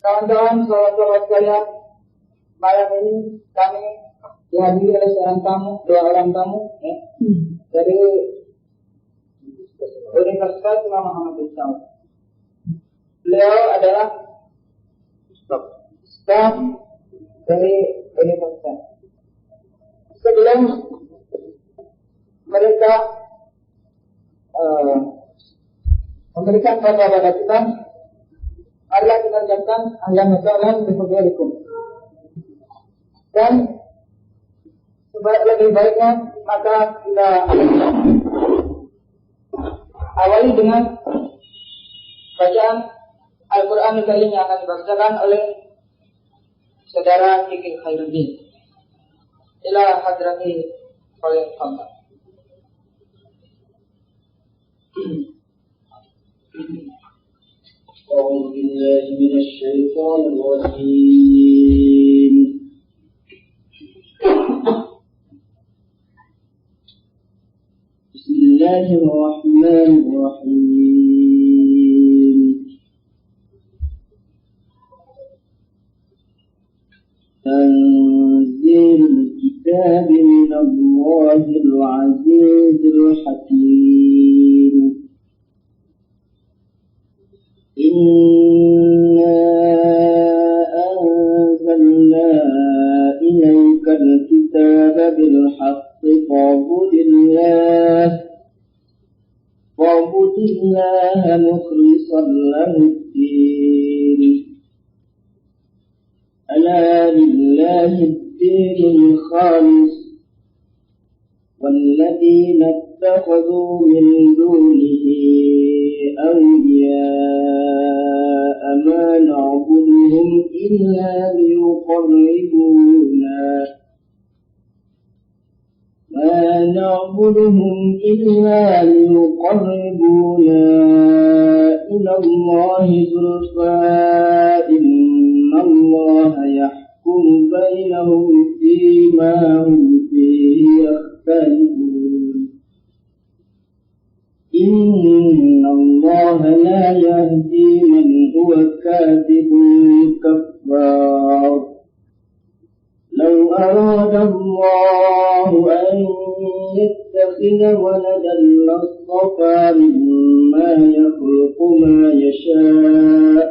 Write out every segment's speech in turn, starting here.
Kawan-kawan, sahabat-sahabat sekalian, malam ini kami dihadiri oleh dua orang tamu dari Universitas Imam Muhammad bin Saud. Beliau adalah staf dari universitas. Sebelum mereka memberikan fatwa pada kita, marilah kita ucapkan ahlan wa sahlan bifadlikum. Dan lebih baiknya maka kita awali dengan bacaan Al-Quran Al-Karim yang akan dibacakan oleh saudara Fikri Khairuddin. Ila hadrati oleh Allah. أعوذ بالله من الشيطان الرجيم. بسم الله الرحمن الرحيم. تنزيل الكتاب من الله العزيز الحكيم. إنا أنزلنا إليك الكتاب بالحق فاعبد الله مخلصا له الدين. ألا لله الدين الخالص والذين اتخذوا من دونه أولياء ما نعبدهم إلا ليقربونا إلى الله زلفى إن الله يحكم بينهم فيما هم فيه يختلفون. إن الله لا يهدي من هو كاذب كفار. لو أراد الله أن يتخذ ولدا لاصطفى مما يخلق ما يشاء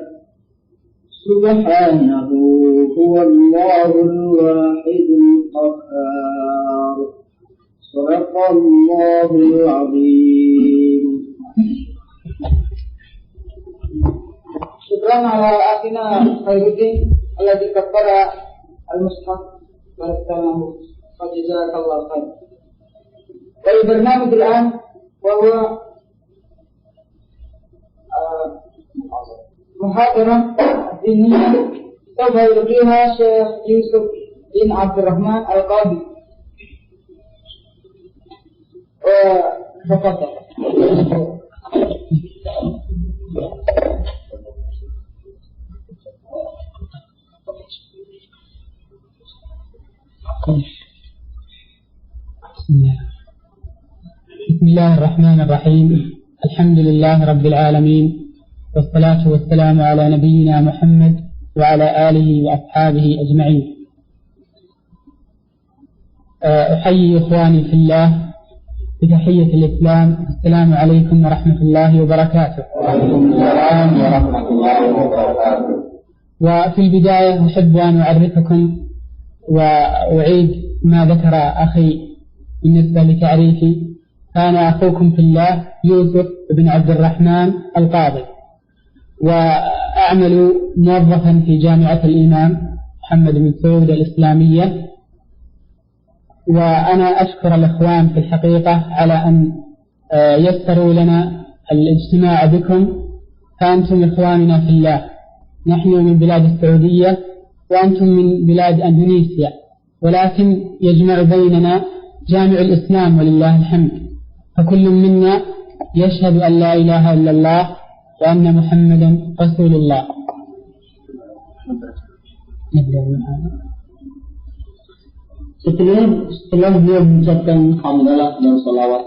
سبحانه هو الله الواحد القهار. صدق الله العظيم. Syukran ala akhina Khairuddin alladzi kaffara al-mushaf barakallahu wa jazakallahu khair. والبرنامج الآن وهو محاضرة دينية سوف يلقيها شيخ يوسف بن عبد الرحمن القاضي. وتفضل. بسم الله الرحمن الرحيم. الحمد لله رب العالمين، والصلاة والسلام على نبينا محمد وعلى آله وأصحابه أجمعين. أحيي إخواني في الله بتحية الإسلام. السلام عليكم ورحمة الله وبركاته. وعليكم السلام ورحمة الله وبركاته. وفي البداية أحب أن أعرفكم وأعيد ما ذكر أخي بالنسبة لتعريفي. أنا أخوكم في الله يوسف بن عبد الرحمن القاضي، وأعمل موظفا في جامعة الإمام محمد بن سعود الإسلامية. وأنا أشكر الإخوان في الحقيقة على أن يسروا لنا الاجتماع بكم، فأنتم إخواننا في الله. نحن من بلاد السعودية وأنتم من بلاد أندونيسيا، ولكن يجمع بيننا جامع الإسلام ولله الحمد. فكل منا يشهد أن لا إله إلا الله وأن محمدا رسول الله. Setelah beliau mengucapkan hamdalah dan salawat,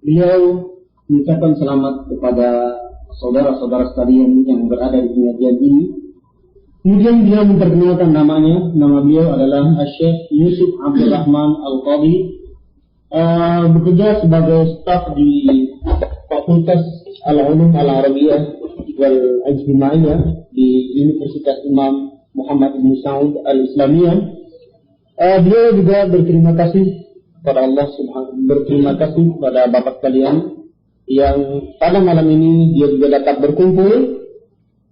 beliau mengucapkan selamat kepada saudara-saudara sekalian yang berada di pengajian ini. Kemudian beliau memperkenalkan namanya. Nama beliau adalah Syekh Yusuf Abdul Rahman Al-Qadhi, bekerja sebagai staf di Fakultas Al-Ulum Al-Arabiyah wal Ijtimaiyah di Universitas Imam Muhammad bin Saud Al-Islamiyah. Beliau juga berterima kasih kepada Allah berterima kasih kepada Bapak sekalian yang pada malam ini dia juga dapat berkumpul.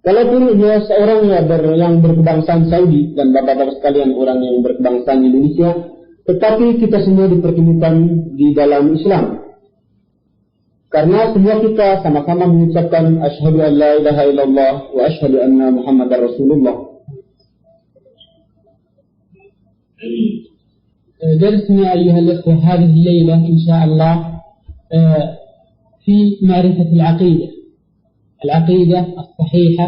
Walaupun dia seorang yang berkebangsaan Saudi dan bapak-bapak sekalian orang yang berkebangsaan Indonesia, tetapi kita semua dipertemukan di dalam Islam. Karena semua kita sama-sama mengucapkan asyhadu an la ilaha illallah wa asyhadu anna Muhammadar Rasulullah. درسنا أيها الإخوة هذه الليلة إن شاء الله في معرفة العقيدة الصحيحة.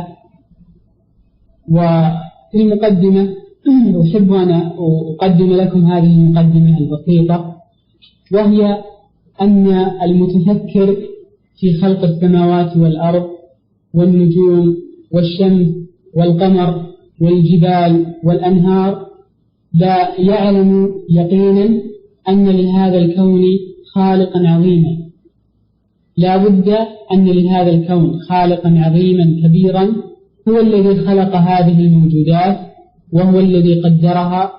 وفي المقدمة أحب أن أقدم لكم هذه المقدمة البسيطة، وهي أن المتفكر في خلق السماوات والأرض والنجوم والشمس والقمر والجبال والأنهار لا يعلم يقينا أن لهذا الكون خالقا عظيما، لا بد أن لهذا الكون خالقا عظيما كبيرا هو الذي خلق هذه الموجودات وهو الذي قدرها،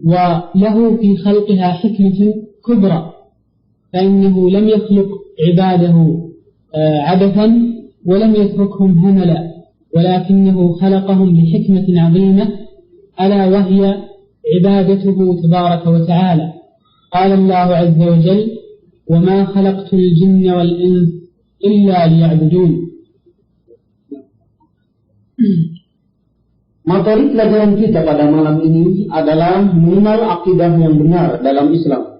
وله في خلقها حكمة كبرى، فإنه لم يخلق عباده عبثا ولم يتركهم هملا، ولكنه خلقهم بحكمة عظيمة ألا وهي عبادته تبارك وتعالى. قال الله عز وجل: وما خلقت الجن والإنس إلا ليعبدون. Materi pelajaran kita pada malam ini adalah mengenal akidah yang benar dalam Islam.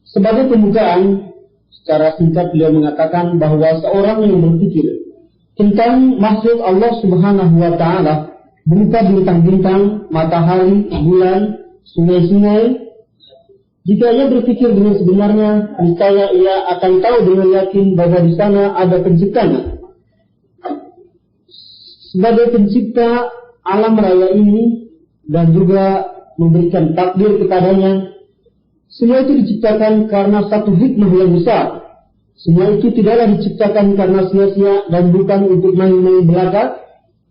Sebagai pembukaan, secara singkat beliau mengatakan bahwa seorang yang berpikir tentang makhluk Allah Subhanahu wa Ta'ala berupa bintang-bintang, matahari, bulan, sungai-sungai, jika ia berpikir dengan sebenarnya, niscaya ia akan tahu dengan yakin bahwa di sana ada penciptanya. Sebagai pencipta alam raya ini dan juga memberikan takdir kepadanya, semua itu diciptakan karena satu hikmah yang besar. Semua itu tidaklah diciptakan karena sia-sia dan bukan untuk main-main belaka,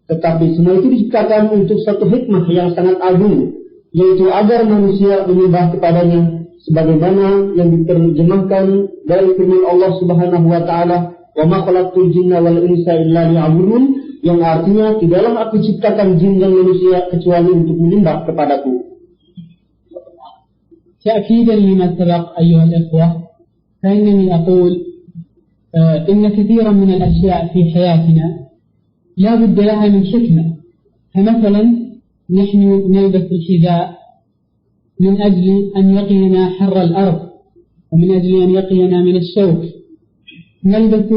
tetapi semua itu diciptakan untuk satu hikmah yang sangat agung, yaitu agar manusia menyembah kepadanya, sebagaimana yang diterjemahkan dari firman Allah Subhanahu wa Ta'ala, "Wa ma khalaqtul jinna wal insa illa liya'budun," yang artinya tidaklah aku ciptakan jin dan manusia kecuali untuk menyembah kepadaku. تأكيدا لما سبق أيها الأخوة، فإنني أقول إن كثيرا من الأشياء في حياتنا لا بد لها من حكمة. فمثلا نحن نلبس الحذاء من أجل أن يقينا حر الأرض، ومن أجل أن يقينا من الشوك. نلبس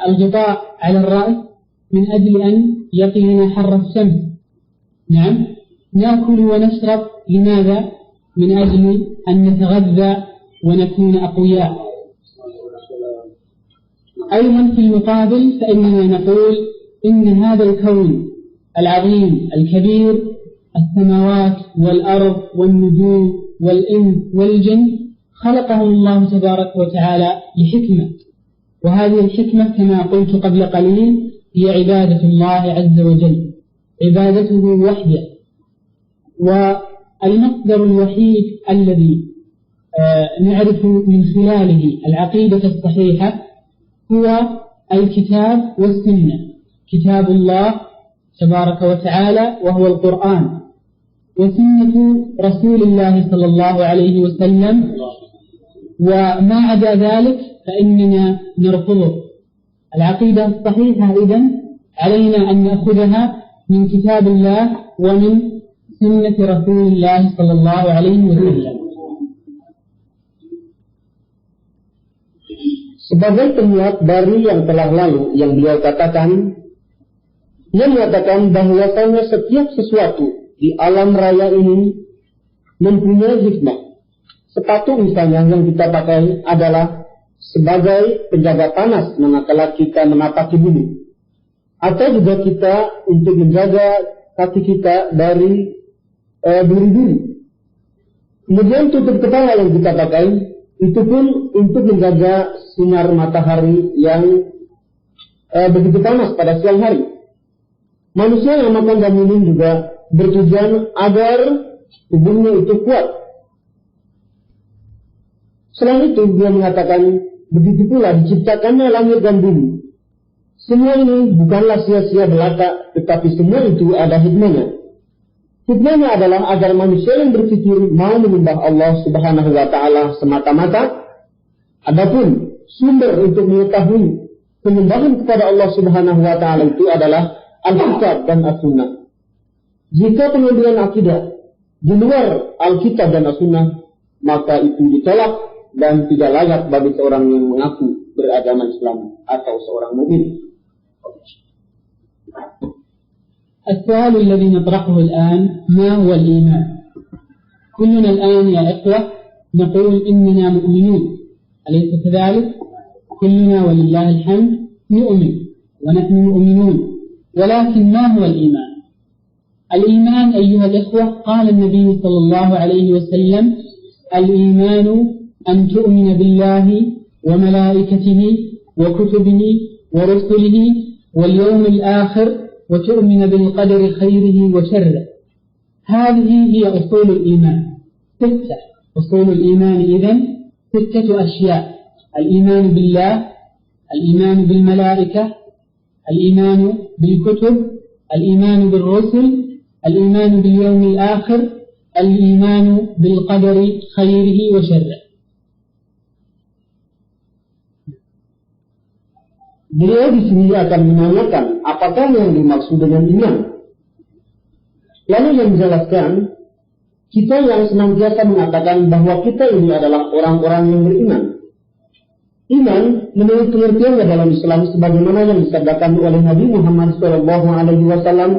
الغطاء على الرأس من أجل أن يقينا حر الشمس. نعم، نأكل ونشرب لماذا؟ من أجل أن نتغذى ونكون أقوياء. أيضا في المقابل فإننا نقول إن هذا الكون العظيم الكبير، السماوات والأرض والنجوم والإنس والجن، خلقهم الله تبارك وتعالى لحكمة، وهذه الحكمة كما قلت قبل قليل هي عبادة الله عز وجل، عبادته وحده. والمصدر الوحيد الذي نعرف من خلاله العقيدة الصحيحة هو الكتاب والسنة، كتاب الله تبارك وتعالى وهو القرآن، وسنة رسول الله صلى الله عليه وسلم، وما عدا ذلك فإننا نرفضه. العقيدة الصحيحة إذن علينا أن نأخذها من كتاب الله ومن سنة رسول الله صلى الله عليه وسلم. Sebagai penguat dari yang telah lalu yang beliau katakan, ia mengatakan bahwasanya setiap sesuatu di alam raya ini mempunyai hikmah. Sepatu misalnya yang kita pakai adalah sebagai penjaga panas manakala kita menapaki bumi, atau juga kita untuk menjaga kaki kita dari duri-duri. Kemudian tutup kepala yang kita pakai itu pun untuk menjaga sinar matahari yang begitu panas pada siang hari. Manusia yang makan dan minum juga bertujuan agar tubuhnya itu kuat. Selain itu dia mengatakan begitu pula diciptakannya langit dan bumi. Semua ini bukanlah sia-sia belaka, tetapi semua itu ada hikmahnya. Hikmahnya adalah agar manusia yang berpikir mau menyembah Allah Subhanahu wa Ta'ala semata-mata. Adapun sumber untuk mengetahui penyembahan kepada Allah Subhanahu wa Ta'ala itu adalah Alkitab dan As-Sunnah. Jika pengambilan akidah di luar Alkitab dan As-Sunnah, maka itu ditolak dan tidak layak bagi seorang yang mengaku beragama Islam atau seorang mukmin. السؤال الذي نطرحه الآن ما هو الإيمان؟ كلنا الآن يا إخوة نقول إننا مؤمنون، أليس كذلك؟ كلنا ولله الحمد نؤمن ونحن مؤمنون، ولكن ما هو الإيمان؟ الإيمان أيها الإخوة قال النبي صلى الله عليه وسلم: الإيمان أن تؤمن بالله وملائكته وكتبه ورسله واليوم الآخر وتؤمن بالقدر خيره وشره. هذه هي أصول الإيمان 6. أصول الإيمان إذن 6 أشياء: الإيمان بالله، الإيمان بالملائكة، الإيمان بالكتب، الإيمان بالرسل، الإيمان باليوم الآخر، الإيمان بالقدر خيره وشره. Beliau di sini akan menanyakan apakah yang dimaksud dengan iman. Lalu yang menjelaskan, kita yang senantiasa mengatakan bahwa kita ini adalah orang-orang yang beriman. Iman menurut pengertiannya dalam Islam sebagaimana yang disabdakan oleh Nabi Muhammad SAW,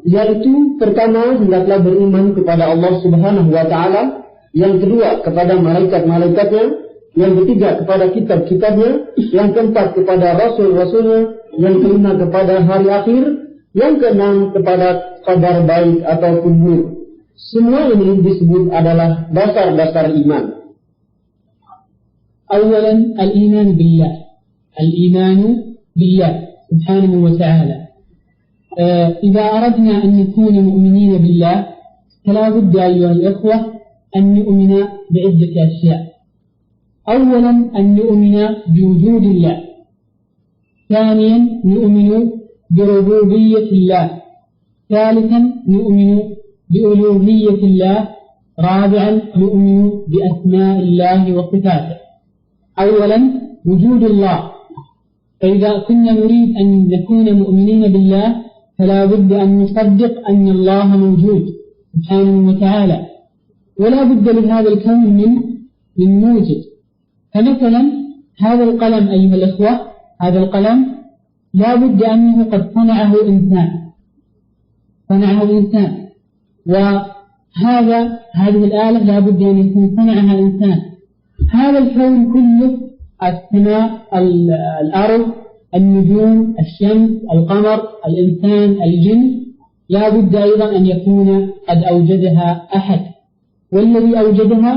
yaitu pertama hendaklah beriman kepada Allah Subhanahu wa Ta'ala, yang kedua kepada malaikat-malaikatnya, yang ketiga kepada kitab-kitabnya, yang keempat kepada rasul-rasulnya, yang kelima kepada hari akhir, yang keenam kepada kabar baik ataupun buruk. Semua ini disebut adalah dasar-dasar iman. أولا الإيمان بالله، الإيمان بالله سبحانه وتعالى. إذا أردنا أن نكون مؤمنين بالله فلا بد أيها الإخوة أن نؤمن بعدة أشياء. أولا أن نؤمن بوجود الله، ثانيا نؤمن بربوبية الله، ثالثا نؤمن بألوهية الله، رابعا نؤمن بأسماء الله وصفاته. أولا وجود الله، فإذا كنا نريد أن نكون مؤمنين بالله فلا بد أن نصدق أن الله موجود سبحانه وتعالى، ولا بد لهذا الكون من موجد. فمثلا هذا القلم أيها الأخوة، هذا القلم لا بد أنه قد صنعه إنسان، هذه الآلة لا بد أن يكون صنعها إنسان. هذا الكون كله، السماء، الأرض، النجوم، الشمس، القمر، الإنسان، الجن، لا بد أيضا أن يكون قد أوجدها أحد، والذي أوجدها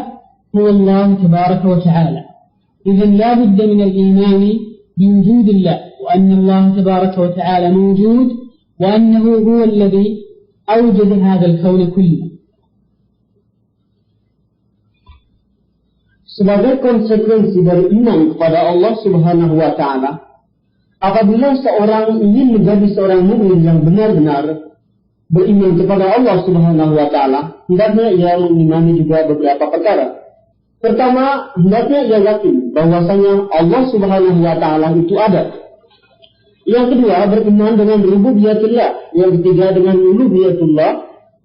هو الله تبارك وتعالى. إذن لا بد من الإيمان بوجود الله، وأن الله تبارك وتعالى موجود، وأنه هو الذي أوجد هذا الكون كله. Sebagai konsekuensi dari iman kepada Allah Subhanahu wa Ta'ala, apabila seorang ingin menjadi seorang mukmin yang benar-benar beriman kepada Allah Subhanahu wa Ta'ala, hendaknya ia mengimani juga beberapa perkara. Pertama, hendaknya ia yakin bahwasanya Allah Subhanahu wa Ta'ala itu ada. Yang kedua, beriman dengan rububiyatullah. Yang ketiga, dengan uluhiyatullah.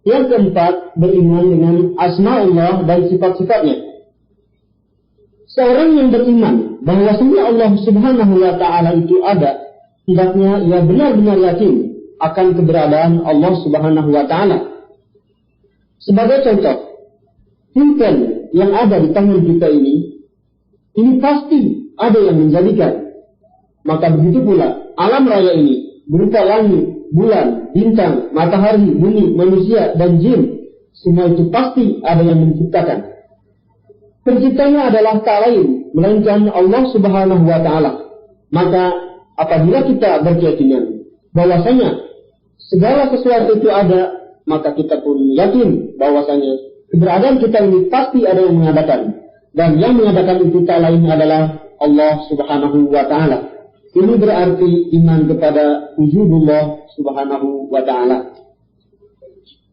Yang keempat, beriman dengan asma'ullah dan sifat-sifatnya. Seorang yang beriman bahwasanya Allah Subhanahu wa Ta'ala itu ada, hendaknya ia benar-benar yakin akan keberadaan Allah Subhanahu wa Ta'ala. Sebagai contoh, pulpen yang ada di tangan kita ini pasti ada yang menjadikan. Maka begitu pula alam raya ini berupa langit, bulan, bintang, matahari, bumi, manusia, dan jin, semua itu pasti ada yang menciptakan. Penciptanya adalah tak lain melainkan Allah Subhanahu wa Ta'ala. Maka apabila kita berkeyakinan bahwasanya segala sesuatu itu ada, maka kita pun yakin bahwasanya keberadaan kita ini pasti ada yang mengadakan, dan yang mengadakan itu tak lain adalah Allah Subhanahu wa Ta'ala. Ini berarti iman kepada wujudullah Subhanahu wa Ta'ala.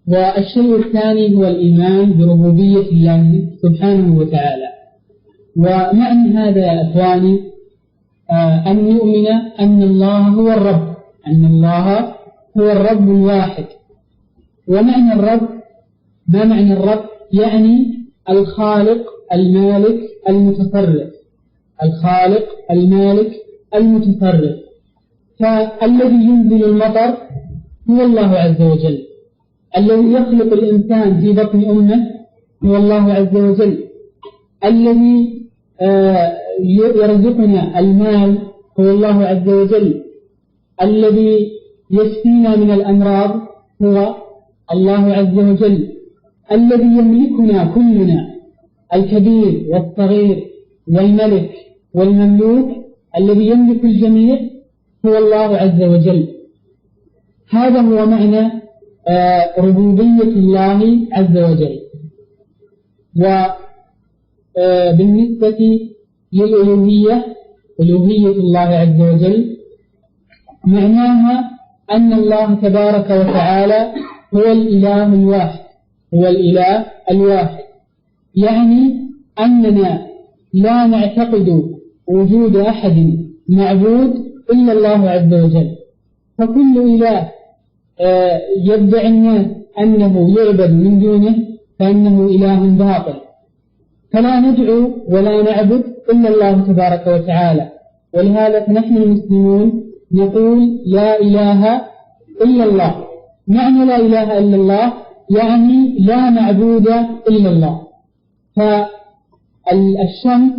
والشيء الثاني هو الإيمان بربوبية الله سبحانه وتعالى. ومعنى هذا يا إخواني أن نؤمن أن الله هو الرب، أن الله هو الرب الواحد. ومعنى الرب، ما معنى الرب؟ يعني الخالق المالك المتصرف، الخالق المالك المتصرف. فالذي ينزل المطر هو الله عز وجل، الذي يخلق الإنسان في بطن أمه هو الله عز وجل، الذي يرزقنا المال هو الله عز وجل، الذي يشفينا من الأمراض هو الله عز وجل، الذي يملكنا كلنا الكبير والصغير والملك والمملوك، الذي يملك الجميع هو الله عز وجل. هذا هو معنى ربوبية الله عز وجل. وبالنسبة للألوهية، ألوهية الله عز وجل معناها أن الله تبارك وتعالى هو الإله الواحد، هو الإله الواحد، يعني أننا لا نعتقد وجود أحد معبود إلا الله عز وجل. فكل إله يدعي الناس أنه يعبد من دونه فإنه إله باطل، فلا ندعو ولا نعبد إلا الله تبارك وتعالى. ولهذا نحن المسلمون نقول لا إله إلا الله. معنى لا إله إلا الله يعني لا معبود إلا الله. فالشمس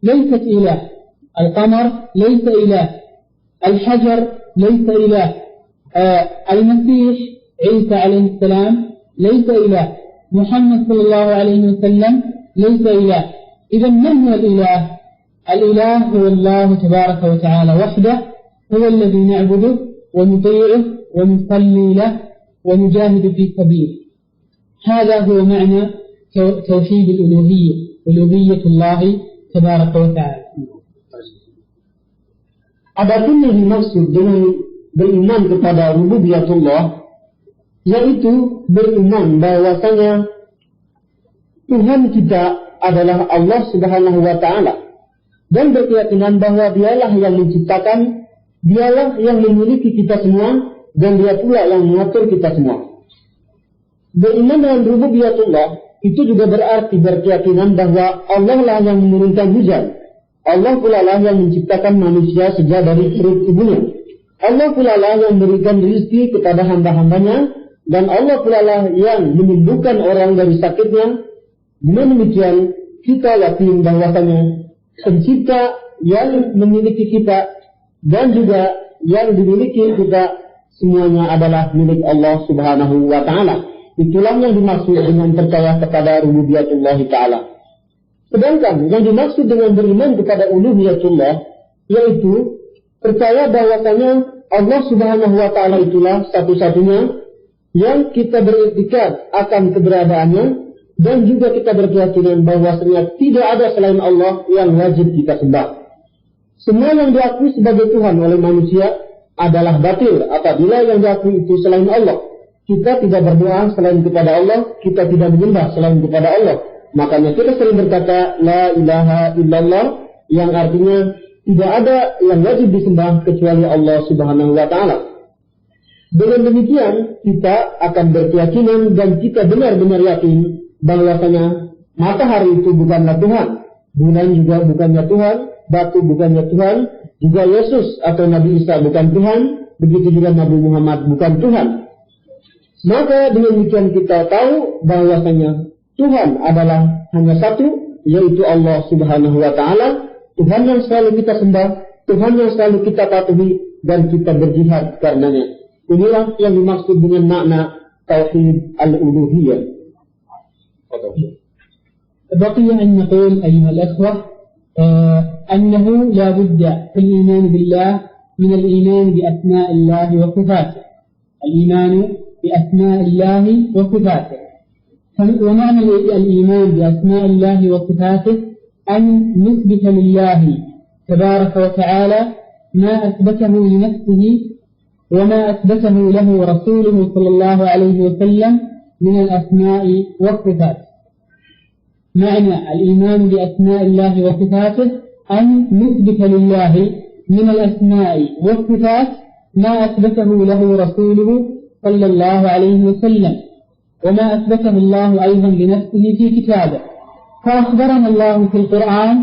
ليست إله، القمر ليس إله، الحجر ليس إله، المسيح عيسى عليه السلام ليس إله، محمد صلى الله عليه وسلم ليس إله. إذا من هو الإله؟ الإله هو الله تبارك وتعالى وحده، هو الذي نعبده ونطيعه ونصلي له ونجاهد في سبيله. هذا هو معنى توحيد الألوهية، ألوهية الله تبارك وتعالى. Adapun yang dimaksud dengan beriman kepada rububiyatullah, yaitu beriman bahwasanya Tuhan kita adalah Allah Subhanahu wa Ta'ala, dan berkeyakinan bahwa Dialah yang menciptakan, Dialah yang memiliki kita semua, dan Dia pula yang mengatur kita semua. Beriman dengan rububiyatullah itu juga berarti berkeyakinan bahwa Allah lah yang menurunkan hujan, Allah pula lah yang menciptakan manusia sejak dari perut ibunya, Allah pula lah yang memberikan rezeki kepada hamba-hambanya, dan Allah pula lah yang menyembuhkan orang dari sakitnya. Dengan demikian kita yakin bahwasanya pencipta yang memiliki kita dan juga yang dimiliki kita semuanya adalah milik Allah Subhanahu wa Ta'ala. Itulah yang dimaksud dengan percaya kepada rububiyatullah Ta'ala. Sedangkan yang dimaksud dengan beriman kepada uluhiyatullah, yaitu percaya bahwasanya Allah Subhanahu wa Ta'ala itulah satu-satunya yang kita beriktikad akan keberadaannya, dan juga kita berkeyakinan bahwasanya tidak ada selain Allah yang wajib kita sembah. Semua yang diakui sebagai Tuhan oleh manusia adalah batil apabila yang diakui itu selain Allah. Kita tidak berdoa selain kepada Allah, kita tidak menyembah selain kepada Allah. Makanya kita sering berkata la ilaha illallah, yang artinya tidak ada yang wajib disembah kecuali Allah Subhanahu wa Ta'ala. Dengan demikian kita akan berkeyakinan dan kita benar-benar yakin bahwasanya matahari itu bukanlah Tuhan, bulan juga bukannya Tuhan, batu bukannya Tuhan, juga Yesus atau Nabi Isa bukan Tuhan, begitu juga Nabi Muhammad bukan Tuhan. Maka dengan demikian kita tahu bahwasanya Tuhan adalah hanya satu, yaitu Allah Subhanahu wa Ta'ala, Tuhan yang selalu kita sembah, Tuhan yang selalu kita patuhi dan kita berjihad karenanya. Inilah yang dimaksud dengan makna tauhid al-uluhiyah. بقي أن نقول أيها الأخوة أنه لا بد في الإيمان بالله من الإيمان بأسماء الله وصفاته. الإيمان بأسماء الله وصفاته. ومعنى الإيمان بأسماء الله وصفاته أن نثبت لله تبارك وتعالى ما أثبته لنفسه وما أثبته له رسوله صلى الله عليه وسلم من الأسماء والصفات. معنى الإيمان بأسماء الله وصفاته أن نثبت لله من الأسماء والصفات ما أثبته له رسوله صلى الله عليه وسلم وما أثبته الله أيضا لنفسه في كتابه. فأخبرنا الله في القرآن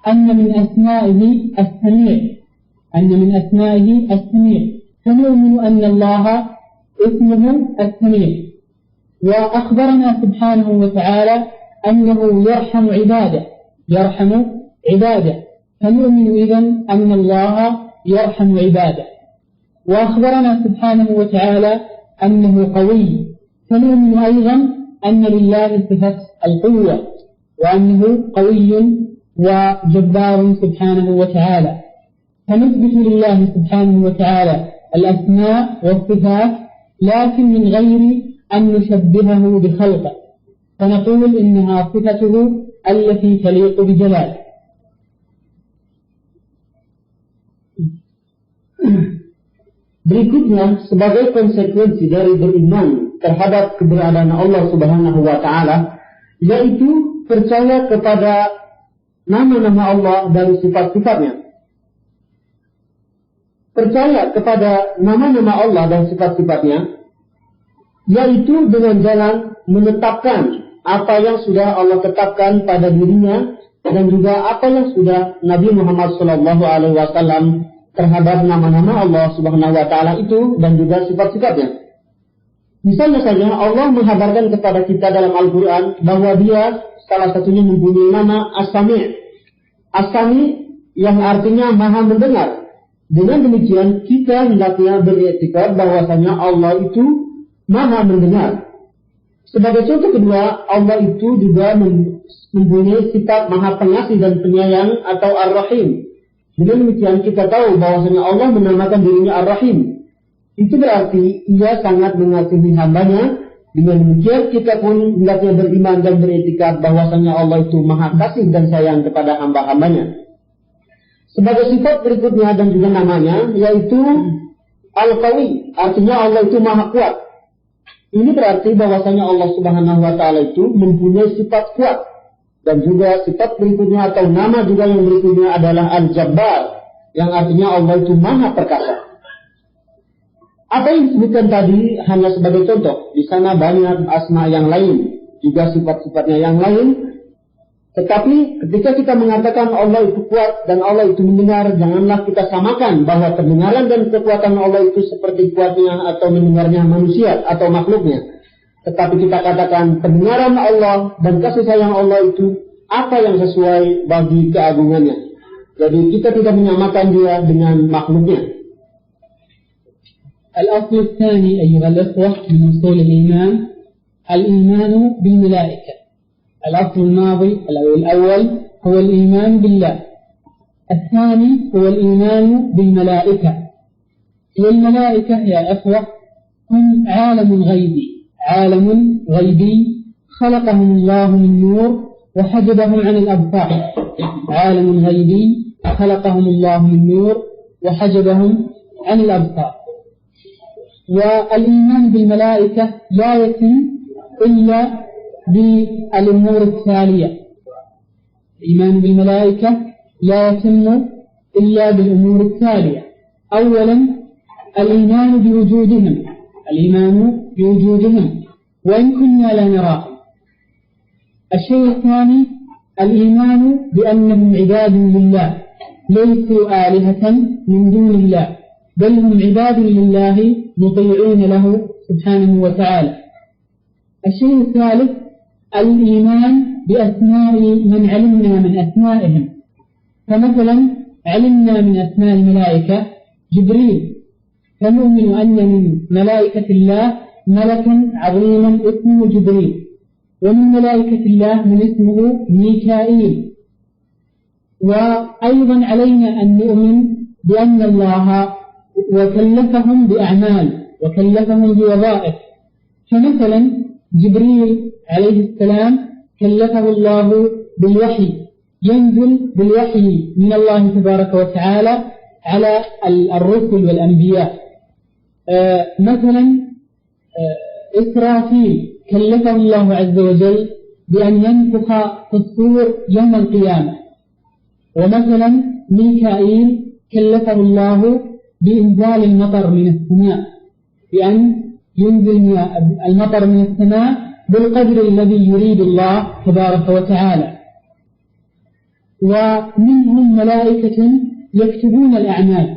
أن من أسمائه السميع، أن من أسمائه السميع، فنؤمن أن الله اسمه السميع. وأخبرنا سبحانه وتعالى أنه يرحم عباده، فنؤمن إذن أن الله يرحم عباده. وأخبرنا سبحانه وتعالى أنه قوي، فنؤمن أيضا أن لله صفة القوة وأنه قوي وجبار سبحانه وتعالى. فنثبت لله سبحانه وتعالى الأسماء والصفات لكن من غير أن نشبهه بخلقه، فنقول إنها صفته التي تليق بجلاله. Berikutnya, sebagai konsekuensi dari beriman terhadap keberadaan Allah Subhanahu wa Ta'ala, yaitu percaya kepada nama-nama Allah dan sifat-sifatnya. Percaya kepada nama-nama Allah dan sifat-sifatnya, yaitu dengan jalan menetapkan apa yang sudah Allah tetapkan pada dirinya dan juga apa yang sudah Nabi Muhammad SAW terhadap nama-nama Allah Subhanahu wa Ta'ala itu dan juga sifat-sifatnya. Misalnya saja Allah menghabarkan kepada kita dalam Al-Quran bahwa Dia salah satunya mempunyai nama As-Sami'. As-Sami' yang artinya Maha mendengar. Dengan demikian kita hendaknya beriktikad bahwasanya Allah itu Maha mendengar. Sebagai contoh kedua, Allah itu juga mempunyai sifat Maha pengasih dan penyayang atau Ar-Rahim. Dengan demikian kita tahu bahwasanya Allah menamakan dirinya Ar-Rahim. Itu berarti Ia sangat mengasihi hambanya. Dengan demikian kita pun hendaknya beriman dan beriktikad bahwasanya Allah itu Maha kasih dan sayang kepada hamba-hambanya. Sebagai sifat berikutnya dan juga namanya yaitu Al-Qawi, artinya Allah itu Maha kuat. Ini berarti bahwasanya Allah Subhanahu wa Ta'ala itu mempunyai sifat kuat. Dan juga sifat berikutnya atau nama juga yang berikutnya adalah Al-Jabbar, yang artinya Allah itu Maha perkasa. Apa yang disebutkan tadi hanya sebagai contoh. Di sana banyak asma yang lain, juga sifat-sifatnya yang lain. Tetapi ketika kita mengatakan Allah itu kuat dan Allah itu mendengar, janganlah kita samakan bahwa pendengaran dan kekuatan Allah itu seperti kuatnya atau mendengarnya manusia atau makhluknya. Tetapi kita katakan pendengaran Allah dan kasih sayang Allah itu apa yang sesuai bagi keagungannya. Jadi kita tidak menyamakan Dia dengan makhluknya. الأصل الثاني أيها الأخوة من أصول الإيمان بالملائكة. الأصل الماضي الأول هو الإيمان بالله. الثاني هو الإيمان بالملائكة. والملائكة يا أخوة هم عالم غيبي خلقهم الله من نور وحجبهم عن الأبصار. عالم غيبي خلقهم الله من نور وحجبهم عن الأبصار. والإيمان بالملائكة لا يتم إلا بالأمور التالية. الإيمان بالملائكة لا يتم إلا بالأمور التالية. أولا الإيمان بوجودهم وإن كنا لا نراهم. الشيء الثاني الإيمان بأنهم عباد لله ليسوا آلهة من دون الله، بل هم عباد لله مطيعون له سبحانه وتعالى. الشيء الثالث الإيمان بأسماء من علمنا من فنؤمن أن من ملائكة الله ملكا عظيما اسمه جبريل، ومن ملائكة الله من اسمه ميكائيل. وأيضا علينا أن نؤمن بأن الله وكلفهم بأعمال وكلفهم بوظائف، فمثلا جبريل عليه السلام كلفه الله بالوحي، ينزل بالوحي من الله تبارك وتعالى على الرسل والأنبياء. مثلا إسرافيل كلفه الله عز وجل بأن ينفخ في الصور يوم القيامة. ومثلا ميكائيل كلفه الله بإنزال المطر من السماء، بأن ينزل المطر من السماء بالقدر الذي يريد الله تبارك وتعالى. ومنهم ملائكة يكتبون الأعمال،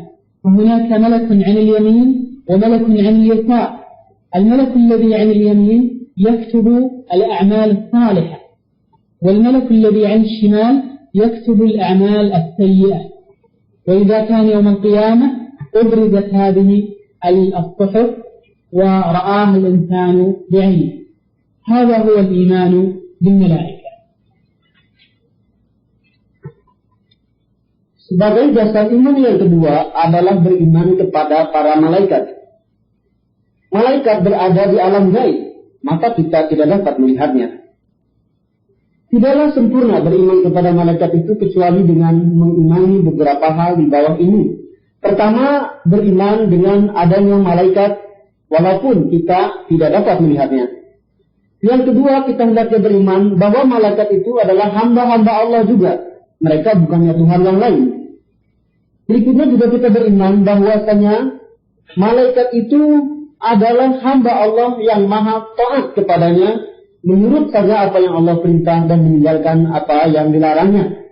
وهناك ملك عن اليمين وملك عن اليسار. الملك الذي عن اليمين يكتب الأعمال الصالحة، والملك الذي عن الشمال يكتب الأعمال السيئة. وإذا كان يوم القيامة أبرزت هذه الصحف ورآها الإنسان بعينه. هذا هو الإيمان بالملائكة. Sebagai dasar iman yang kedua adalah beriman kepada para malaikat. Malaikat berada di alam gaib, maka kita tidak dapat melihatnya. Tidaklah sempurna beriman kepada malaikat itu kecuali dengan mengimani beberapa hal di bawah ini. Pertama, beriman dengan adanya malaikat walaupun kita tidak dapat melihatnya. Yang kedua, kita hendaknya beriman bahwa malaikat itu adalah hamba-hamba Allah juga. Mereka bukannya Tuhan yang lain. Berikutnya juga kita beriman bahwasanya malaikat itu adalah hamba Allah yang maha taat kepadanya, menurut saja apa yang Allah perintah dan meninggalkan apa yang dilarangnya.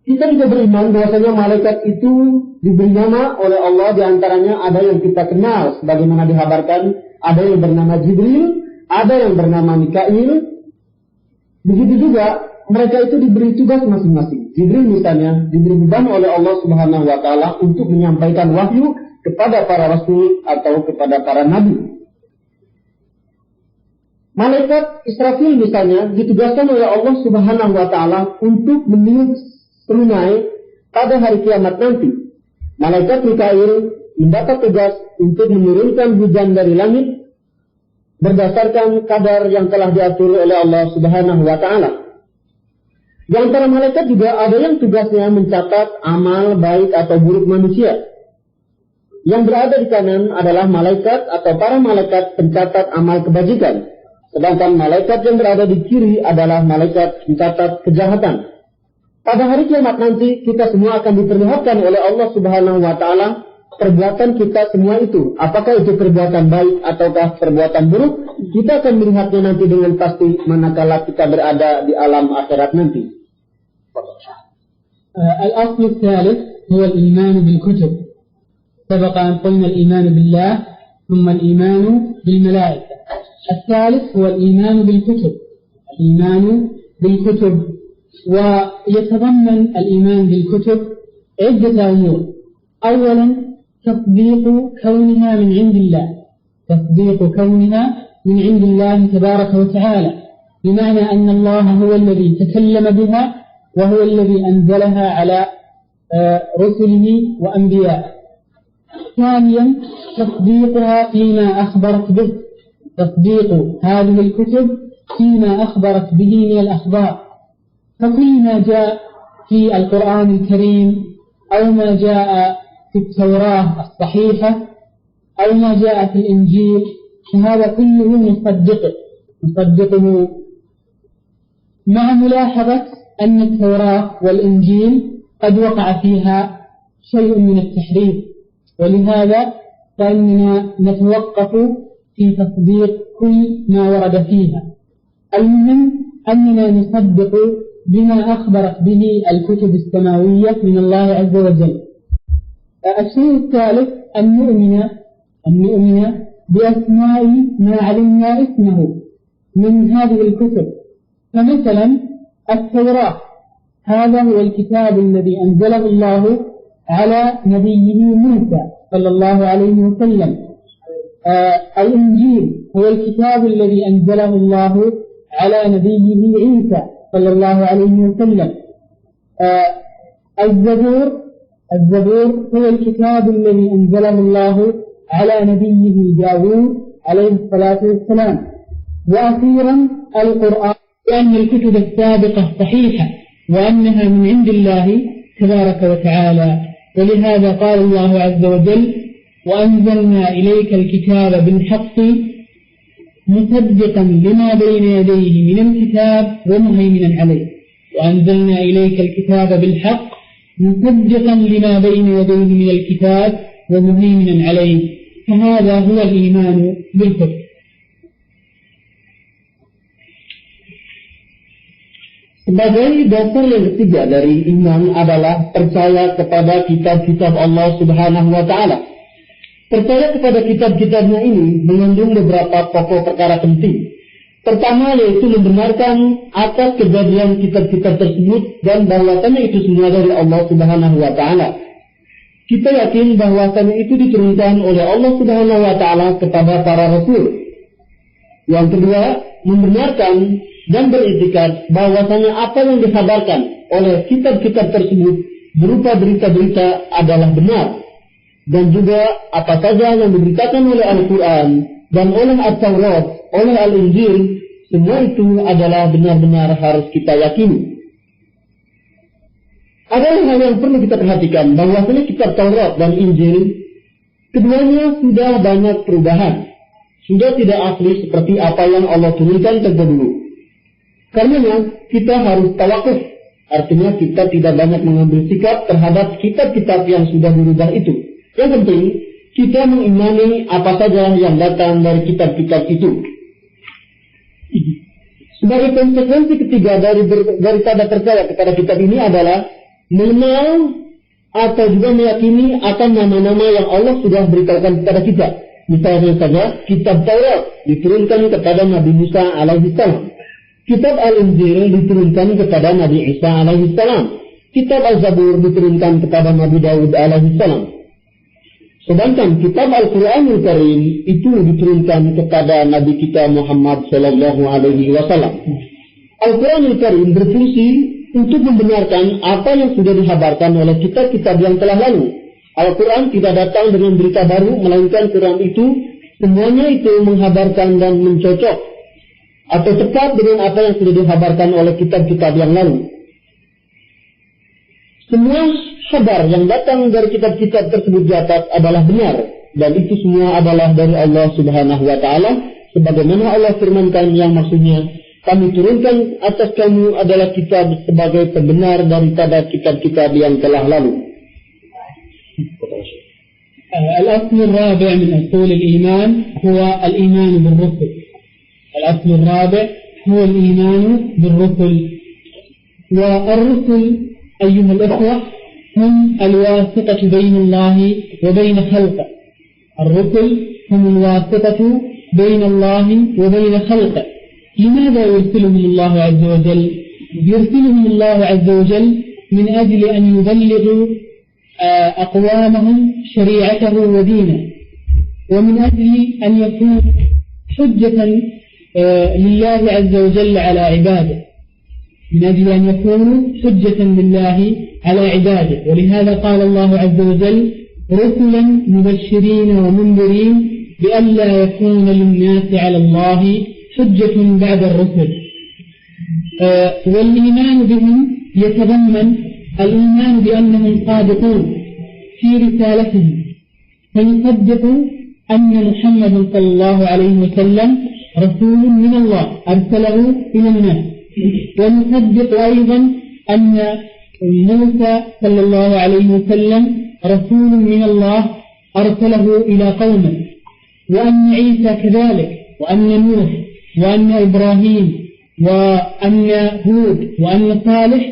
Kita juga beriman bahwasanya malaikat itu diberi nama oleh Allah, diantaranya ada yang kita kenal sebagaimana dihabarkan, ada yang bernama Jibril, ada yang bernama Mikail. Begitu juga mereka itu diberi tugas masing-masing. Jibril misalnya diberi beban oleh Allah Subhanahu wa taala untuk menyampaikan wahyu kepada para rasul atau kepada para nabi. Malaikat Israfil misalnya ditugaskan oleh Allah Subhanahu wa taala untuk meniup serunai pada hari kiamat nanti. Malaikat Mikail mendapat tugas untuk menurunkan hujan dari langit berdasarkan kadar yang telah diatur oleh Allah Subhanahu wa taala. Di antara malaikat juga ada yang tugasnya mencatat amal baik atau buruk manusia. Yang berada di kanan adalah malaikat atau para malaikat pencatat amal kebajikan. Sedangkan malaikat yang berada di kiri adalah malaikat pencatat kejahatan. Pada hari kiamat nanti kita semua akan diperlihatkan oleh Allah Subhanahu wa taala perbuatan kita semua itu. Apakah itu perbuatan baik ataukah perbuatan buruk? Kita akan melihatnya nanti dengan pasti manakala kita berada di alam akhirat nanti. الأصل الثالث هو الإيمان بالكتب. سبق أن قلنا الإيمان بالله ثم الإيمان بالملائكة. الثالث هو الإيمان بالكتب. الإيمان بالكتب، ويتضمن الإيمان بالكتب عدة أمور. أولا تصديق كونها من عند الله، تصديق كونها من عند الله تبارك وتعالى، بمعنى أن الله هو الذي تكلم بها وهو الذي أنزلها على رسله وأنبيائه. ثانيا تصديقها فيما أخبرت به، تصديق هذه الكتب فيما أخبرت به من الأخبار، فكل ما جاء في القرآن الكريم أو ما جاء في التوراة الصحيحة أو ما جاء في الإنجيل فهذا كله نصدقه مع ملاحظة أن التوراة والإنجيل قد وقع فيها شيء من التحريف، ولهذا فإننا نتوقف في تصديق كل ما ورد فيها. المهم أننا نصدق بما أخبرت به الكتب السماوية من الله عز وجل. الشيء الثالث أن نؤمن بأسماء ما علمنا اسمه من هذه الكتب. فمثلا التوراة هذا هو الكتاب الذي أنزله الله على نبيه موسى، صلى الله عليه وسلم. الإنجيل هو الكتاب الذي أنزله الله على نبيه عيسى صلى الله عليه وسلم. الزبور هو الكتاب الذي أنزله الله على نبيه داود عليه الصلاة والسلام. وأخيرا القرآن، لأن الكتب السابقة صحيحة وأنها من عند الله تبارك وتعالى، ولهذا قال الله عز وجل: وأنزلنا إليك الكتاب بالحق مصدقا لما بين يديه من الكتاب ومهيمنا عليه. وأنزلنا إليك الكتاب بالحق مصدقا لما بين يديه من الكتاب ومهيمنا عليه. فهذا هو الإيمان بالكتب. Sebagai dasar yang ketiga dari iman adalah percaya kepada kitab-kitab Allah Subhanahu wa Ta'ala. Percaya kepada kitab-kitabnya ini mengandung beberapa pokok perkara penting. Pertama, yaitu membenarkan atas kejadian kitab-kitab tersebut dan bahwasannya itu semua dari Allah Subhanahu wa Ta'ala. Kita yakin bahwasannya itu diturunkan oleh Allah Subhanahu wa Ta'ala kepada para rasul. Yang kedua, membenarkan dan beriktikad bahwasanya apa yang dikabarkan oleh kitab-kitab tersebut berupa berita-berita adalah benar, dan juga apa saja yang diberitakan oleh Al-Quran dan oleh At-Taurat, oleh Al-Injil, semua itu adalah benar-benar harus kita yakini. Ada hal yang perlu kita perhatikan, bahwasanya kitab Taurat dan Injil keduanya sudah banyak perubahan, sudah tidak asli seperti apa yang Allah turunkan terdahulu. Karenanya kita harus tawakuf, artinya kita tidak banyak mengambil sikap terhadap kitab-kitab yang sudah berubah itu. Yang penting kita mengimani apa saja yang datang dari kitab-kitab itu. Sebagai konsekuensi ketiga dari tanda percaya kepada kitab ini adalah mengenal atau juga meyakini akan nama-nama yang Allah sudah beritahukan kepada kita. Misalnya saja kitab Taurat diturunkan kepada Nabi Musa alaihissalam. Kitab Al-Injil diturunkan kepada Nabi Isa alaihissalam. Kitab Al-Zabur diturunkan kepada Nabi Daud alaihissalam. Sedangkan kitab Al-Quranul Karim itu diturunkan kepada Nabi kita Muhammad sallallahu alaihi wasallam. Al-Quranul Karim berfungsi untuk membenarkan apa yang sudah dihabarkan oleh kitab-kitab yang telah lalu. Al-Quran tidak datang dengan berita baru, melainkan Quran itu semuanya itu menghabarkan dan mencocok atau tepat dengan apa yang sudah dihabarkan oleh kitab-kitab yang lalu. Semua kabar yang datang dari kitab-kitab tersebut di atas adalah benar, dan itu semua adalah dari Allah Subhanahu wa Ta'ala, sebagaimana Allah firmankan yang maksudnya, kami turunkan atas kamu adalah kitab sebagai pembenar daripada kitab-kitab yang telah lalu. الأصل الرابع من أصول الإيمان هو الإيمان بالرسل. الأصل الرابع هو الإيمان بالرسل. والرسل أيها الأخوة هم الواسطة بين الله وبين خلقه. الرسل هم الواسطة بين الله وبين خلقه. لماذا يرسلهم الله عز وجل؟ يرسلهم الله عز وجل من أجل أن يبلغوا أقوامهم شريعته ودينه، ومن أجل أن يكون حجة لله عز وجل على عباده، من أجل أن يكونوا حجة لله على عباده. ولهذا قال الله عز وجل: رسلا مبشرين ومنذرين بألا يكون للناس على الله حجة بعد الرسل. والإيمان بهم يتضمن الإيمان بأنهم صادقون في رسالتهم، فنصدق أن محمد صلى الله عليه وسلم رسول من الله أرسله إلى الناس، ونصدق أيضا أن موسى صلى الله عليه وسلم رسول من الله أرسله إلى قومه، وأن عيسى كذلك، وأن نوح، وأن إبراهيم، وأن هود، وأن صالح،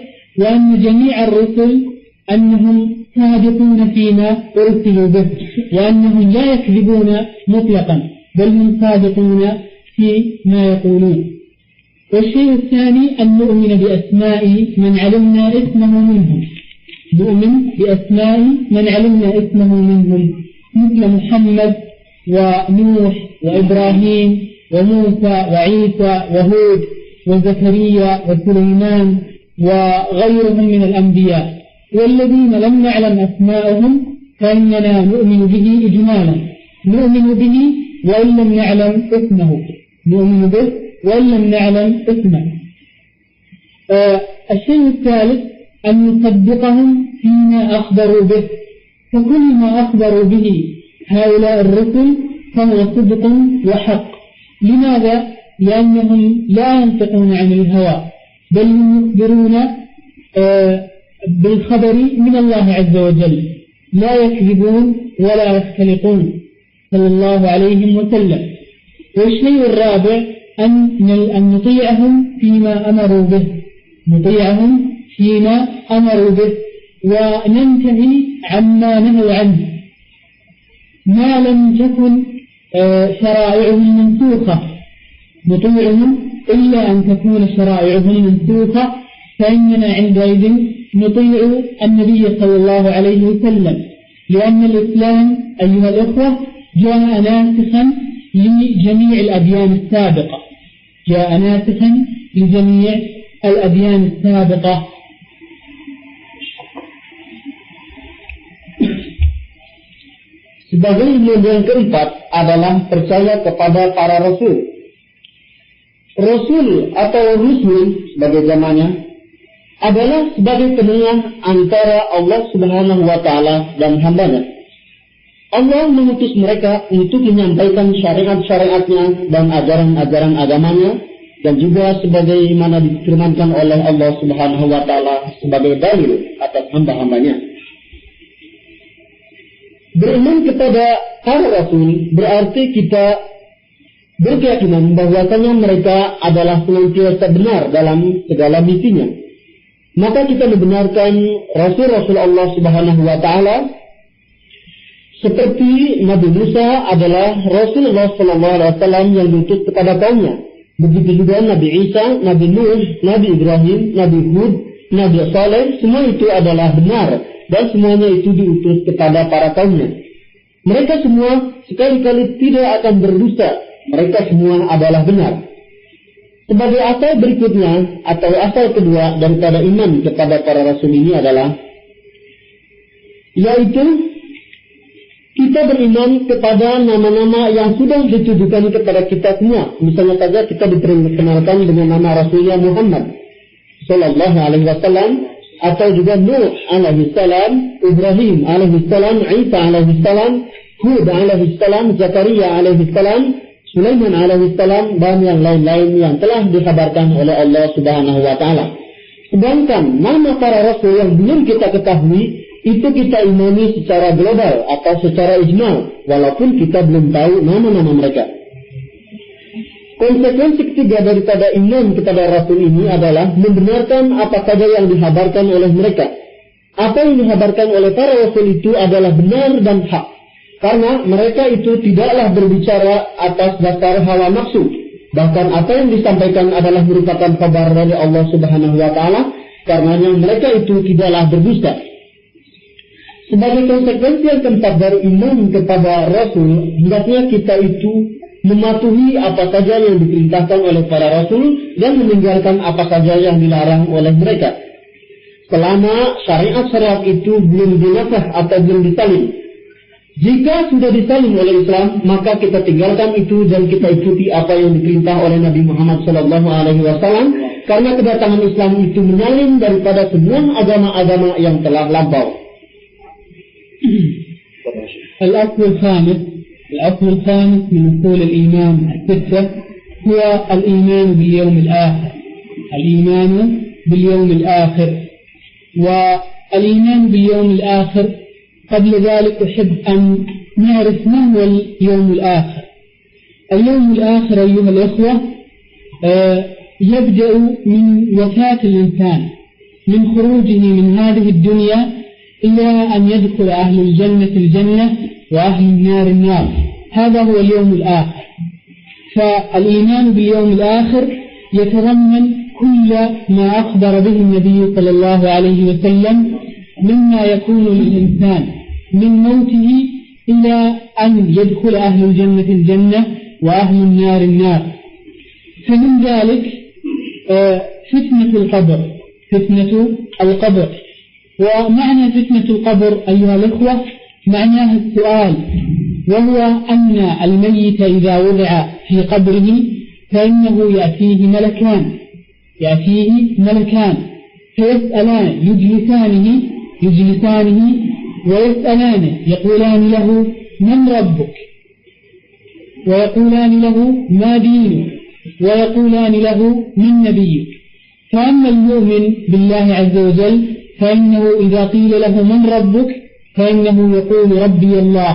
وأن جميع الرسل أنهم صادقون فيما أرسلوا به، وأنهم لا يكذبون مطلقا، بل هم صادقون فيما يقولون. والشيء الثاني أن نؤمن بأسماء من علمنا اسمه منهم، نؤمن بأسماء من علمنا اسمه منهم، مثل محمد ونوح وإبراهيم وموسى وعيسى وهود وزكريا وسليمان وغيرهم من الأنبياء، والذين لم نعلم أسماءهم فإننا نؤمن به إجمالا، نؤمن به وإن لم نعلم اسمه، نؤمن به وإن لم نعلم اسمه. الشيء الثالث أن نصدقهم فيما أخبروا به، فكل ما أخبروا به هؤلاء الرسل فهو صدق وحق. لماذا؟ لأنهم لا ينطقون عن الهوى، بل هم يخبرون بالخبر من الله عز وجل، لا يكذبون ولا يختلقون صلى الله عليه وسلم. والشيء الرابع أن نطيعهم فيما أمروا به، نطيعهم فيما أمروا به وننتهي عما نهوا عنه، ما لم تكن شرائعهم منسوخة، نطيعهم إلا أن تكون شرائعهم منسوخة، فإننا عندئذ نطيع النبي صلى الله عليه وسلم، لأن الإسلام أيها الأخوة جاء ناسخا لجميع الأديان السابقة، جاء ناسخا لجميع الأديان السابقة. Sebagai yang keempat adalah percaya kepada para rasul. Rasul atau rusul sebagai zamannya adalah sebagai penengah antara Allah Subhanahu wa Ta'ala dan hambanya. Allah mengutus mereka untuk menyampaikan syariat-syariatnya dan ajaran-ajaran agamanya, dan juga sebagaimana difirmankan oleh Allah Subhanahu wa Ta'ala sebagai dalil atas hamba-hambanya. Beriman kepada para rasul berarti kita berkeyakinan bahwasanya mereka adalah senantiasa benar dalam segala misinya. Maka kita membenarkan rasul-rasul Allah Subhanahu wa Ta'ala seperti Nabi Musa adalah Rasulullah sallallahu alaihi wasallam yang diutus kepada kaumnya. Begitu juga Nabi Isa, Nabi Nuh, Nabi Ibrahim, Nabi Hud, Nabi Saleh, semua itu adalah benar dan semuanya itu diutus kepada para kaumnya. Mereka semua sekali-kali tidak akan berdusta. Mereka semua adalah benar. Sebagai asal berikutnya atau asal kedua daripada iman kepada para rasul ini adalah, yaitu kita beriman kepada nama-nama yang sudah ditujukan kepada kita semua. Misalnya saja kita diperkenalkan dengan nama Rasulnya Muhammad sallallahu alaihi wasallam, atau juga Nuh alaihi salam, Ibrahim alaihi salam, Isa alaihi salam, Hud alaihi salam, Zakaria alaihi salam, Sulaiman alaihi salam, dan yang lain-lain yang telah dikabarkan oleh Allah Subhanahu wa Ta'ala. Sedangkan nama para rasul yang belum kita ketahui itu kita imani secara global atau secara ijmal, walaupun kita belum tahu nama-nama mereka. Konsekuensi ketiga daripada iman kepada rasul ini adalah membenarkan apa saja yang dihabarkan oleh mereka. Apa yang dihabarkan oleh para rasul itu adalah benar dan hak, karena mereka itu tidaklah berbicara atas dasar hawa nafsu. Bahkan apa yang disampaikan adalah merupakan kabar dari Allah Subhanahu wa Ta'ala, karenanya mereka itu tidaklah berdusta. Sebagai konsekuensi yang keempat dari iman kepada rasul, hendaknya kita itu mematuhi apa saja yang diperintahkan oleh para rasul dan meninggalkan apa saja yang dilarang oleh mereka. Selama syariat-syariat itu belum dinasah atau belum disalin. Jika sudah disalin oleh Islam, maka kita tinggalkan itu dan kita ikuti apa yang diperintah oleh Nabi Muhammad SAW, karena kedatangan Islam itu menyalin daripada semua agama-agama yang telah lampau. الأصل الخامس من أصول الإيمان الستة هو الإيمان باليوم الآخر. الإيمان باليوم الآخر، والإيمان باليوم الآخر قبل ذلك أحب أن نعرف ما هو اليوم الآخر. اليوم الآخر أيها الأخوة يبدأ من وفاة الإنسان، من خروجه من هذه الدنيا إلى أن يدخل أهل الجنة الجنة وأهل النار النار. هذا هو اليوم الآخر. فالإيمان باليوم الآخر يتضمن كل ما أخبر به النبي صلى الله عليه وسلم مما يكون للإنسان من موته إلى أن يدخل أهل الجنة الجنة وأهل النار النار. فمن ذلك فتنة القبر. ومعنى فتنة القبر أيها الأخوة معناه السؤال، وهو أن الميت إذا وضع في قبره فإنه يأتيه ملكان فيسألان يجلسانه ويسألانه، يقولان له من ربك، ويقولان له ما دينك، ويقولان له من نبيك. فأما المؤمن بالله عز وجل فإنه إذا قيل له من ربك فإنه يقول ربي الله،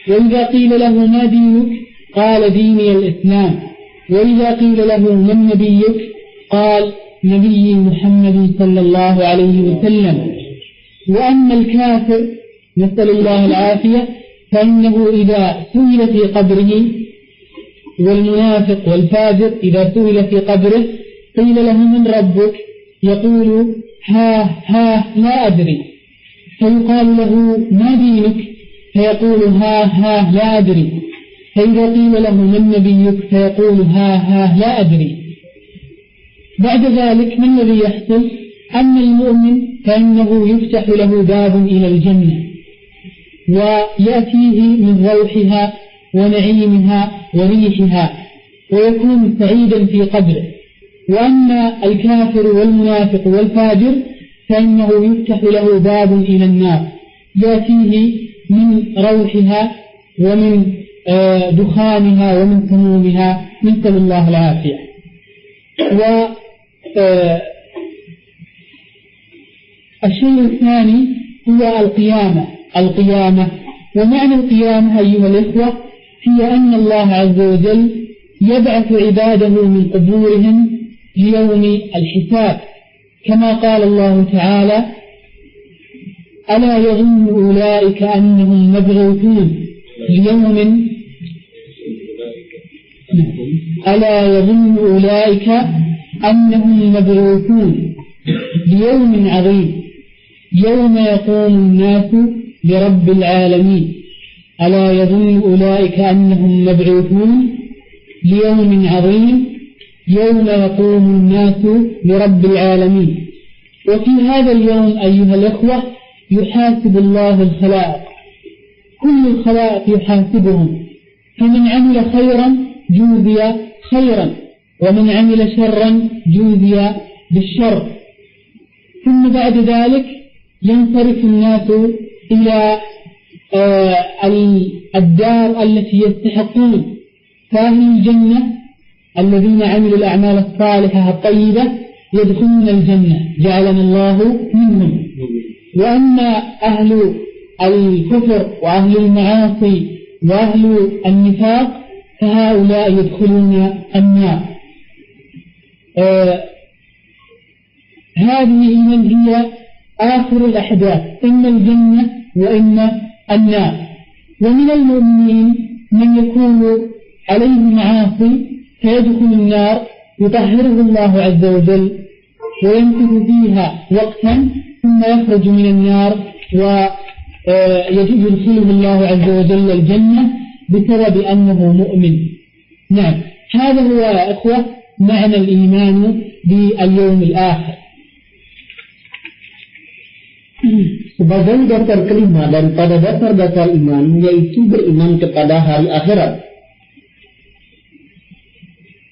وإذا قيل له ما دينك قال ديني الإسلام، وإذا قيل له من نبيك قال نبي محمد صلى الله عليه وسلم. وأما الكافر نسأل الله العافية فإنه إذا سئل في قبره، والمنافق والفاجر إذا سئل في قبره قيل له من ربك يقول ها لا أدري، فيقال له ما دينك فيقول ها لا أدري، فإذا قيل له من نبيك فيقول ها لا أدري. بعد ذلك ما الذي يحصل؟ أن المؤمن فإنه يفتح له باب إلى الجنة ويأتيه من روحها ونعيمها وريحها ويكون سعيدا في قبره. وأما الكافر والمنافق والفاجر فإنه يفتح له باب إلى النار يأتيه من روحها ومن دخانها ومن سمومها، نسأل الله العافية. الشيء الثاني هو القيامة. ومعنى القيامة أيها الإخوة هي أن الله عز وجل يبعث عباده من قبورهم ليوم الحساب، كما قال الله تعالى ألا يظن أولئك أنهم مبعوثون ليوم عظيم يوم يقوم الناس لرب العالمين. ألا يظن أولئك أنهم مبعوثون ليوم عظيم يوم يقوم الناس لرب العالمين. وفي هذا اليوم أيها الأخوة يحاسب الله الخلائق، كل الخلائق يحاسبهم، فمن عمل خيرا جوزي خيرا، ومن عمل شرا جوزي بالشر. ثم بعد ذلك ينصرف الناس إلى الدار التي يستحقون، فأهل الجنة الذين عملوا الأعمال الصالحة الطيبة يدخلون الجنة جعلنا الله منهم. وأما أهل الكفر وأهل المعاصي وأهل النفاق فهؤلاء يدخلون النار. هذه هي آخر الأحداث، إما الجنة وإما النار. ومن المؤمنين من يكون عليه معاصي فيدخل النار يطهره الله عز وجل ويمكث فيها وقتا ثم يخرج من النار ويدخله الله عز وجل الجنة بسبب أنه مؤمن. نعم، هذا هو يا إخوة معنى الإيمان باليوم الآخر. Sebagai dasar kelima daripada dasar-dasar iman yaitu beriman kepada hari akhirat.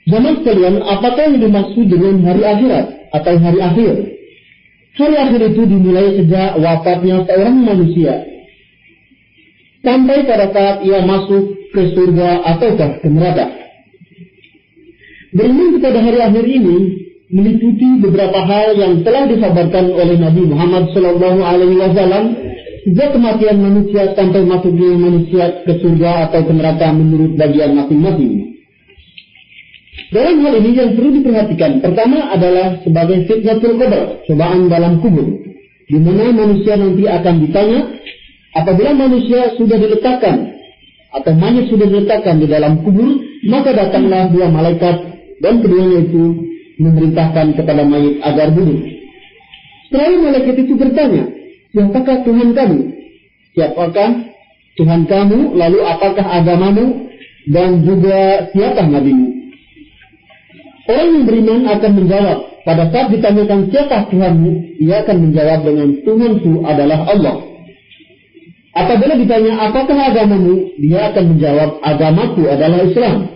Jamaah sekalian, apakah yang dimaksud dengan hari akhirat atau hari akhir? Hari akhir itu dimulai sejak wafatnya seorang manusia sampai pada saat ia masuk ke surga ataukah ke neraka. Beriman kepada hari akhir ini meliputi beberapa hal yang telah dikabarkan oleh Nabi Muhammad SAW sejak kematian manusia sampai masuknya manusia ke surga atau ke neraka menurut bagian masing-masing. Dalam hal ini yang perlu diperhatikan pertama adalah sebagai fitnatul qabr, cobaan dalam kubur, di mana manusia nanti akan ditanya apabila manusia sudah diletakkan atau mayat sudah diletakkan di dalam kubur, maka datanglah dua malaikat dan keduanya itu memerintahkan kepada mayat agar duduk. Setelah malaikat itu bertanya, siapakah Tuhan kami? Siapakah Tuhan kamu, lalu apakah agamamu, dan juga siapa nabimu? Orang yang beriman akan menjawab, pada saat ditanyakan siapa Tuhanmu, ia akan menjawab dengan Tuhanku adalah Allah. Apabila ditanya apakah agamamu, dia akan menjawab agamaku adalah Islam.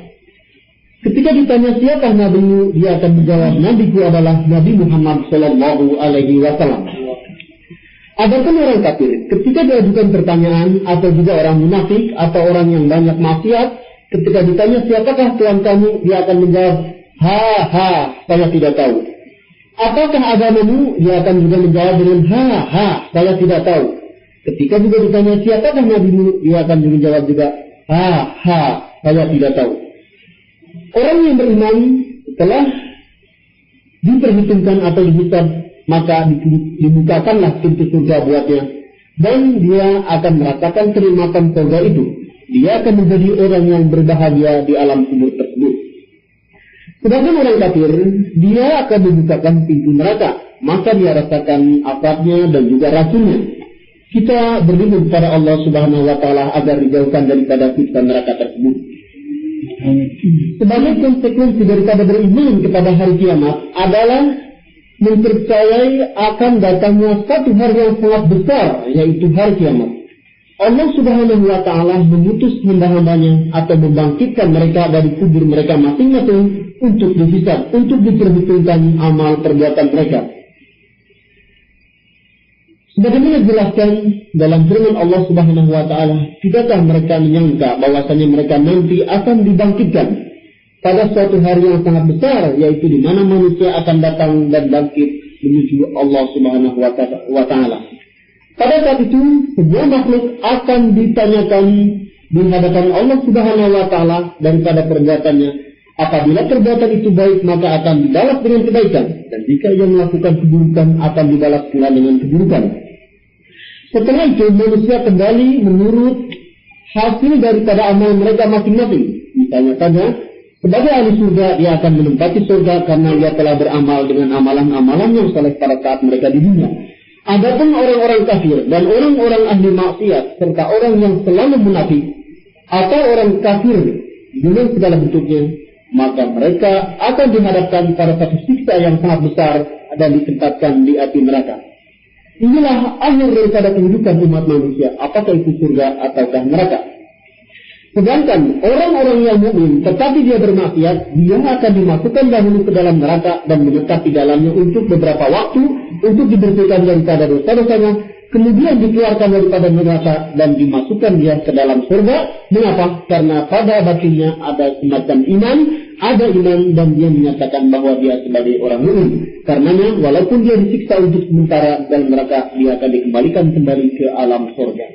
Ketika ditanya siapa nabimu, dia akan menjawab nabiku adalah Nabi Muhammad Sallallahu Alaihi Wasallam. Adapun orang kafir, ketika diajukan pertanyaan, atau juga orang munafik atau orang yang banyak maksiat, ketika ditanya siapakah Tuhan kamu, dia akan menjawab, saya tidak tahu. Apakah agamamu, dia akan juga menjawab dengan saya tidak tahu. Ketika juga ditanya siapakah nabimu, dia akan menjawab juga, saya tidak tahu. Orang yang beriman telah diperhitungkan atau dihisab, maka dibukakanlah pintu surga buatnya, dan dia akan merasakan kenikmatan surga itu. Dia akan menjadi orang yang berbahagia di alam kubur tersebut. Sedangkan orang kafir, dia akan dibukakan pintu neraka, maka dia rasakan asapnya dan juga racunnya. Kita berlindung kepada Allah Subhanahu wa Ta'ala agar dijauhkan daripada siksa neraka tersebut. Sebagai konsekuensi daripada beriman kepada hari kiamat adalah mempercayai akan datangnya satu hari yang sangat besar, yaitu hari kiamat. Allah Subhanahu wa Ta'ala mengutus hamba-hambanya atau membangkitkan mereka dari kubur mereka masing-masing untuk dihisab, untuk diperhitungkan amal perbuatan mereka. Sebagaimana dijelaskan dalam firman Allah Subhanahu wa Ta'ala, tidakkah mereka menyangka bahwasanya mereka nanti akan dibangkitkan pada suatu hari yang sangat besar, yaitu di mana manusia akan datang dan bangkit menuju Allah Subhanahu wa Ta'ala. Pada saat itu, sebuah makhluk akan ditanyakan di hadapan Allah Subhanahu wa Ta'ala daripada perbuatannya. Apabila perbuatan itu baik, maka akan dibalas dengan kebaikan, dan jika ia melakukan keburukan, akan dibalas pula dengan keburukan. Setelah itu, manusia kembali menurut hasil daripada amal mereka masing-masing. Misalnya saja, sebagai ahli surga, dia akan menempati surga karena dia telah beramal dengan amalan-amalan yang saleh pada saat mereka di dunia. Adapun orang-orang kafir dan orang-orang ahli maksiat serta orang yang selalu munafik atau orang kafir dengan segala bentuknya, maka mereka akan dihadapkan pada satu siksa yang sangat besar dan ditempatkan di api neraka. Inilah akhir daripada kehidupan umat manusia, apakah itu surga ataukah neraka. Sedangkan orang-orang yang mukmin tetapi dia bermaksiat, dia akan dimasukkan dahulu ke dalam neraka dan menetap di dalamnya untuk beberapa waktu untuk dibersihkan daripada dosa-dosanya, kemudian dikeluarkan daripada neraka dan dimasukkan dia ke dalam surga. Mengapa? Karena pada batinnya ada semacam iman, dan dia menyatakan bahwa dia sebagai orang mukmin. Karenanya walaupun dia disiksa untuk sementara dalam neraka, dia akan dikembalikan kembali ke alam surga.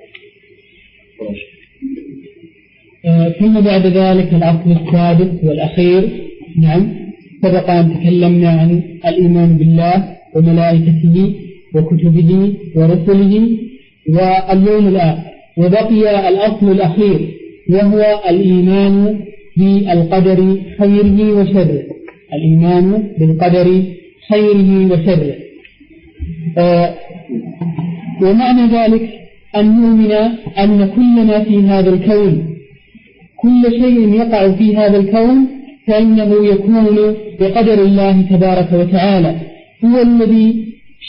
ثم بعد ذلك الأصل السادس والأخير، نعم، سبق أن تكلمنا عن الإيمان بالله وملائكته وكتبه ورسله واليوم الآخر، وبقي الأصل الأخير وهو الإيمان بالقدر خيره وشره. الإيمان بالقدر خيره وشره. ومعنى ذلك أن نؤمن أن كل ما في هذا الكون، كل شيء يقع في هذا الكون فإنه يكون بقدر الله تبارك وتعالى. هو الذي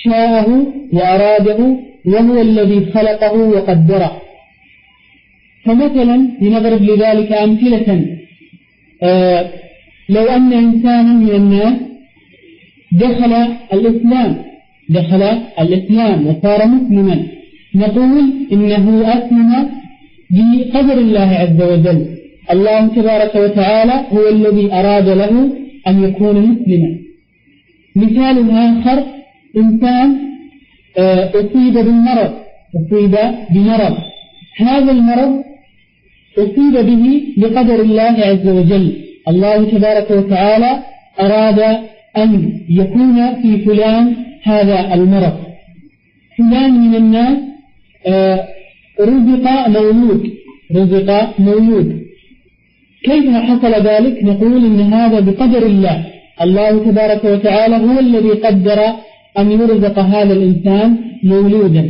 شاءه وأراده، وهو الذي خلقه وقدره. فمثلا لنضرب لذلك أمثلة. لو أن إنسانا من الناس دخل الإسلام وصار مسلما، نقول إنه أسلم بقدر الله عز وجل. الله تبارك وتعالى هو الذي أراد له أن يكون مسلما. مثال آخر، إنسان أصيب بمرض، هذا المرض أصيب به بقدر الله عز وجل. الله تبارك وتعالى أراد أن يكون في فلان هذا المرض. فلان من الناس رزق مولود. كيف حصل ذلك؟ نقول إن هذا بقدر الله. الله تبارك وتعالى هو الذي قدر أن يرزق هذا الإنسان مولودا،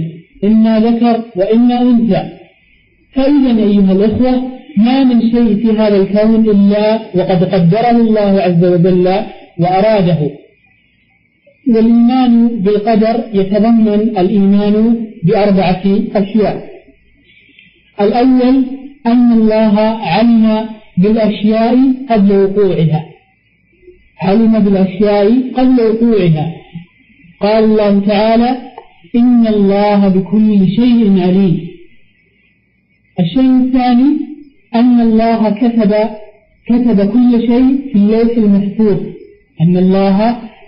إما ذكر وإما أنثى. فإذا أيها الأخوة ما من شيء في هذا الكون إلا وقد قدره الله عز وجل وأراده. والإيمان بالقدر يتضمن الإيمان ب4 أشياء. الأول أن الله علم بالأشياء قبل وقوعها، علم بالأشياء قبل وقوعها. قال الله تعالى: إن الله بكل شيء عليم. الشيء الثاني أن الله كتب كل شيء في اللوح المحفوظ، أن الله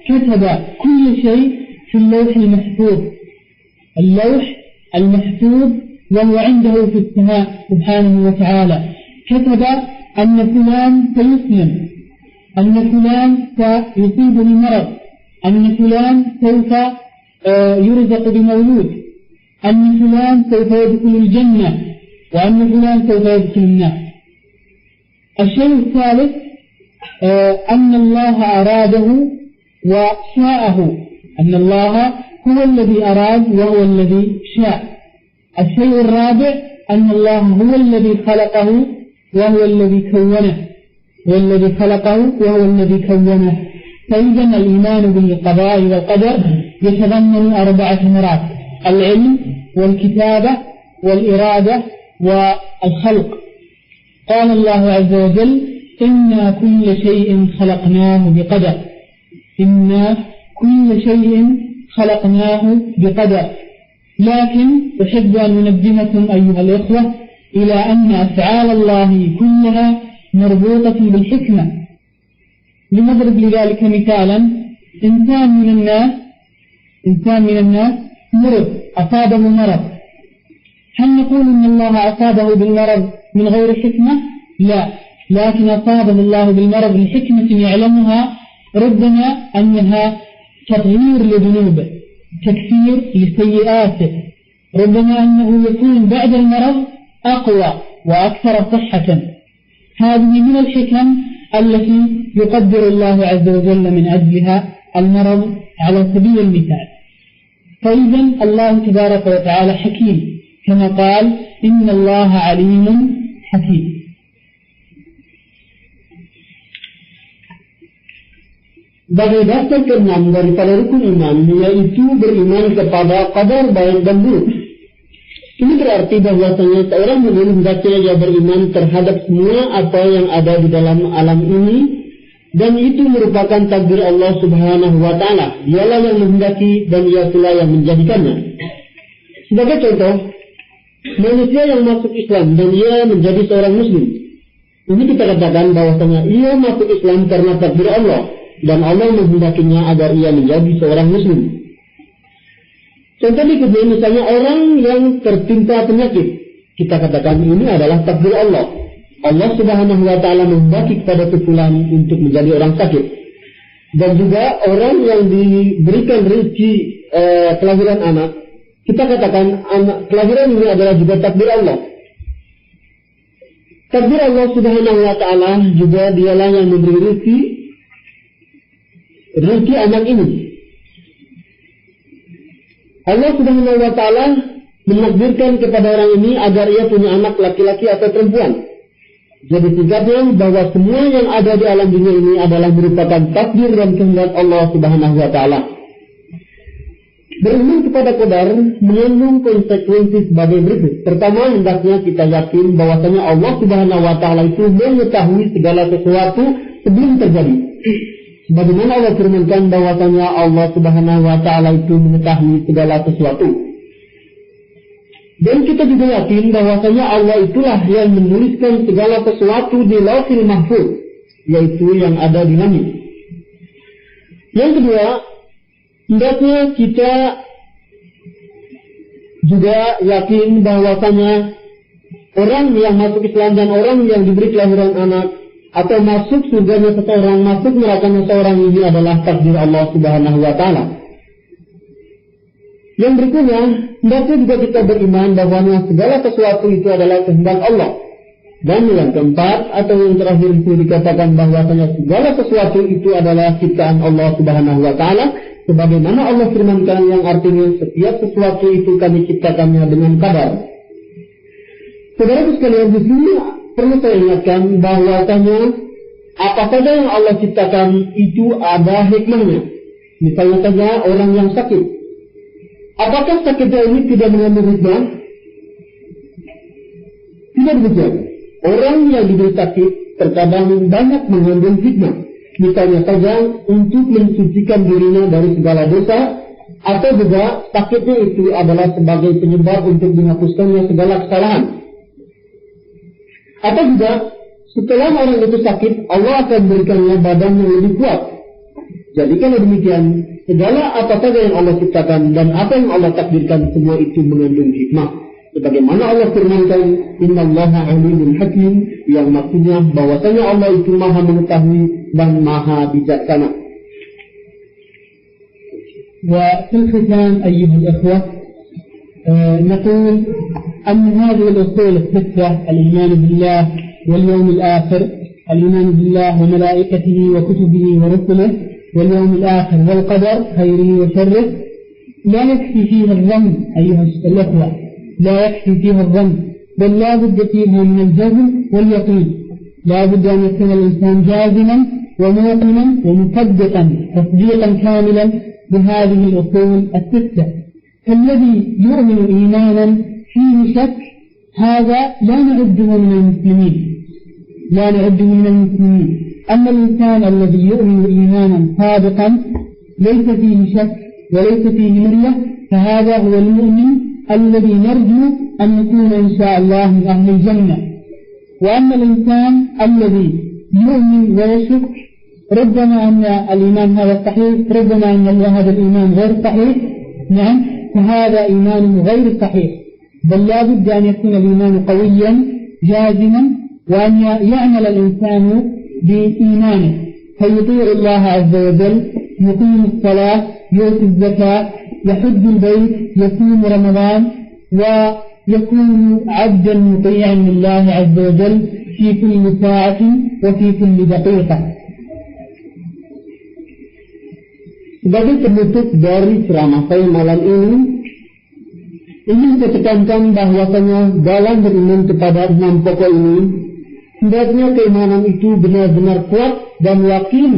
كتب كل شيء في اللوح المحفوظ. اللوح المحفوظ وهو عنده في السماء سبحانه وتعالى. كتب أن فلان سيسلم، أن فلان سيصيبه المرض، أن فلان سوف يرزق بمولود، أن فلان سوف يدخل الجنة، وأن فلان سوف يدخل النار. الشيء الثالث أن الله أراده وشاءه، أن الله هو الذي أراد وهو الذي شاء. الشيء الرابع أن الله هو الذي خلقه وهو الذي كونه، والذي خلقه وهو الذي كونه. فإذا الإيمان بالقضاء والقدر يتضمن 4 مراتب: العلم والكتابة والإرادة والخلق. قال الله عز وجل: إنا كل شيء خلقناه بقدر، إنا كل شيء خلقناه بقدر. لكن أحب أن ننبهكم أيها الإخوة إلى أن أفعال الله كلها مربوطة بالحكمة. لنضرب لذلك مثالا: إنسان من الناس مرض، أصابه مرض، هل نقول إن الله أصابه بالمرض من غير حكمة؟ لا، لكن أصابه الله بالمرض لحكمة يعلمها، ربما أنها تغيير لذنوبه، تكفير لسيئاته، ربما أنه يكون بعد المرض أقوى وأكثر صحة. هذه من الحكم التي يقدر الله عز وجل من أجلها المرض على سبيل المثال. فإذا الله تبارك وتعالى حكيم، كما قال: إن الله عليم حكيم. Bagi dasar ke-6 daripada rukun iman, yaitu beriman kepada qadar baik dan buruk. Ini berarti bahwasanya seorang mukmin hendaknya ia beriman terhadap semua apa yang ada di dalam alam ini, dan itu merupakan takdir Allah Subhanahu wa Ta'ala. Dialah yang menghendaki dan ia pula yang menjadikannya. Sebagai contoh, manusia yang masuk Islam dan ia menjadi seorang Muslim, ini kita katakan bahwasanya ia masuk Islam karena takdir Allah, dan Allah menghendakinya agar ia menjadi seorang Muslim. Contoh berikutnya, misalnya orang yang tertimpa penyakit, kita katakan ini adalah takdir Allah. Allah Subhanahu wa Ta'ala menghendaki kepada fulan untuk menjadi orang sakit. Dan juga orang yang diberikan rezeki kelahiran anak, kita katakan kelahiran ini adalah juga takdir Allah. Takdir Allah Subhanahu wa Ta'ala juga dialah yang memberi rezeki anak ini. Allah Subhanahu wa Ta'ala menakdirkan kepada orang ini agar ia punya anak laki-laki atau perempuan. Jadi singkatnya bahwa semua yang ada di alam dunia ini adalah merupakan takdir dan kehendak Allah Subhanahu wa Ta'ala. Beriman kepada qadar mengandung konsekuensi sebagai berikut. Pertama, hendaknya kita yakin bahwasanya Allah Subhanahu wa Ta'ala itu mengetahui segala sesuatu sebelum terjadi. Sebagaimana Allah firmankan bahwasanya Allah Subhanahu wa Ta'ala itu mengetahui segala sesuatu. Dan kita juga yakin bahwasanya Allah itulah yang menuliskan segala sesuatu di Lauhil Mahfuz, yaitu yang ada di langit. Yang kedua, hendaknya kita juga yakin bahwasanya orang yang masuk Islam dan orang yang diberi kelahiran anak atau masuk surganya seseorang, masuk nerakanya seseorang, ini adalah takdir Allah Subhanahu wa Ta'ala. Yang berikutnya, hendaknya juga kita beriman bahwa segala sesuatu itu adalah kehendak Allah. Dan yang keempat atau yang terakhir itu dikatakan bahwasanya segala sesuatu itu adalah ciptaan Allah Subhanahu wa Ta'ala, sebagaimana Allah firmankan yang artinya setiap sesuatu itu kami ciptakannya dengan qadar. Saudara sekalian, di sini perlu saya ingatkan bahwasanya apa saja yang Allah ciptakan itu ada hikmahnya. Misalnya saja orang yang sakit. Apakah sakitnya ini tidak mengandung hikmah? Tidak demikian. Orang yang diberi sakit terkadang banyak mengandung hikmah. Misalnya saja untuk mensucikan dirinya dari segala dosa, atau juga sakitnya itu adalah sebagai penyebab untuk dihapuskannya segala kesalahan. Atau juga setelah orang itu sakit, Allah akan berikannya badan yang lebih kuat. Jadi kalau demikian, segala apa saja yang Allah ciptakan dan apa yang Allah takdirkan, semua itu mengandung hikmah. Sebagaimana Allah firmankan, Innallaha alimun hakim, yang maksudnya bahwasanya Allah itu maha mengetahui dan maha bijaksana. وفي الختام أيها الأخوة نقول أن هذه الأصول الستة، الإيمان بالله واليوم الآخر، الإيمان بالله وملائكته وكتبه ورسله واليوم الآخر والقدر خيره وشره، لا يكفي فيها الظن أيها الأخوة، لا يكفي فيها الظن، بل لا بد فيها من الجزم واليقين. لا بد أن يكون الإنسان جازما وموقنا ومصدقا تصديقا كاملا بهذه الأصول الستة. فالذي يؤمن إيمانا فيه شك هذا لا نعده من المسلمين، لا نعده من المسلمين. أما الإنسان الذي يؤمن إيمانا صادقا ليس فيه شك وليس فيه مرية، فهذا هو المؤمن الذي نرجو أن يكون إن شاء الله من أهل الجنة. وأما الإنسان الذي يؤمن ويشك، ربما أن الإيمان هذا صحيح، ربما أن هذا الإيمان غير صحيح، نعم، فهذا إيمان غير صحيح. بل لا بد أن يكون الإيمان قويا جازما، وأن يعمل الإنسان بإيمانه فيطيع الله عز وجل، يقيم الصلاة، يؤتي الزكاة، يحج البيت، يصوم رمضان، ويكون عبدا مطيعا لله عز وجل في كل ساعة وفي كل دقيقة. Sebagai penutup dari ceramah saya malam ini, ingin saya tekankan bahwasanya dalam beriman kepada 6 pokok ini, hendaknya keimanan itu benar-benar kuat dan yakin,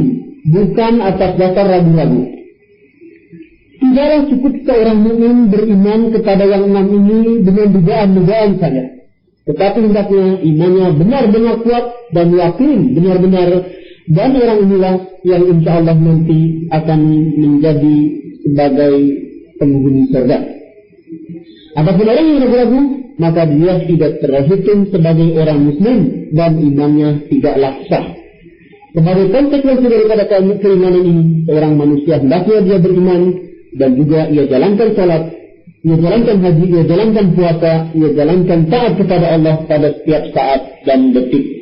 bukan atas dasar ragu-ragu. Tidaklah cukup seorang mukmin beriman kepada yang 6 ini dengan dugaan-dugaan saja, tetapi hendaknya imannya benar-benar kuat dan yakin benar-benar. Dan orang inilah yang insya Allah nanti akan menjadi sebagai penghuni surga. Apabila orang yang ragu-ragu, maka dia tidak terhitung sebagai orang muslim dan imannya tidaklah sah. Sebagai konsekuensi daripada keimanan ini, seorang manusia hendaknya dia beriman dan juga ia jalankan salat, ia jalankan haji, ia jalankan puasa, ia jalankan taat kepada Allah pada setiap saat dan detik.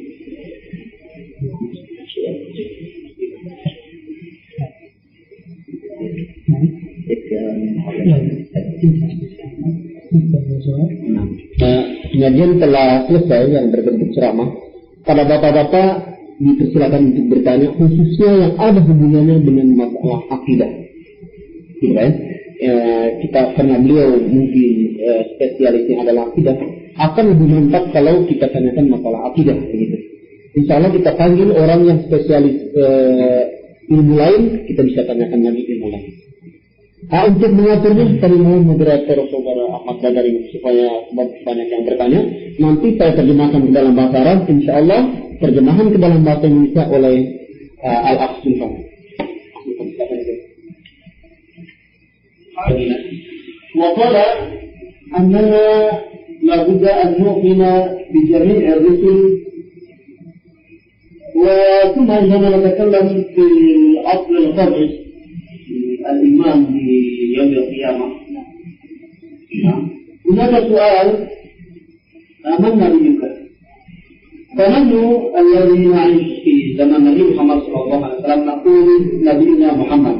Penyajian telah selesai yang berbentuk ceramah. Pada bapak-bapak dipersilakan untuk bertanya, khususnya yang ada hubungannya dengan masalah akidah. Kita karena beliau mungkin spesialisnya adalah akidah, akan lebih mantap kalau kita tanyakan masalah akidah begitu. Insya Allah kita panggil orang yang spesialis ilmu lain, kita bisa tanyakan lagi ilmu lain. Untuk mengaturnya, kami mohon moderator saudara Ahmad Badari supaya banyak yang bertanya. Nanti saya terjemahkan ke dalam bahasa Arab, insya Allah terjemahan ke dalam bahasa Indonesia oleh Al-Akh Sulfan. وقال أننا لابد أن نؤمن بجميع الرسل، وثم عندما نتكلم في الأصل الخامس الإيمان بيوم القيامة، هناك سؤال من نبيك؟ فنحن الذي نعيش في زمن النبي محمد صلى الله عليه وسلم نقول نبينا محمد،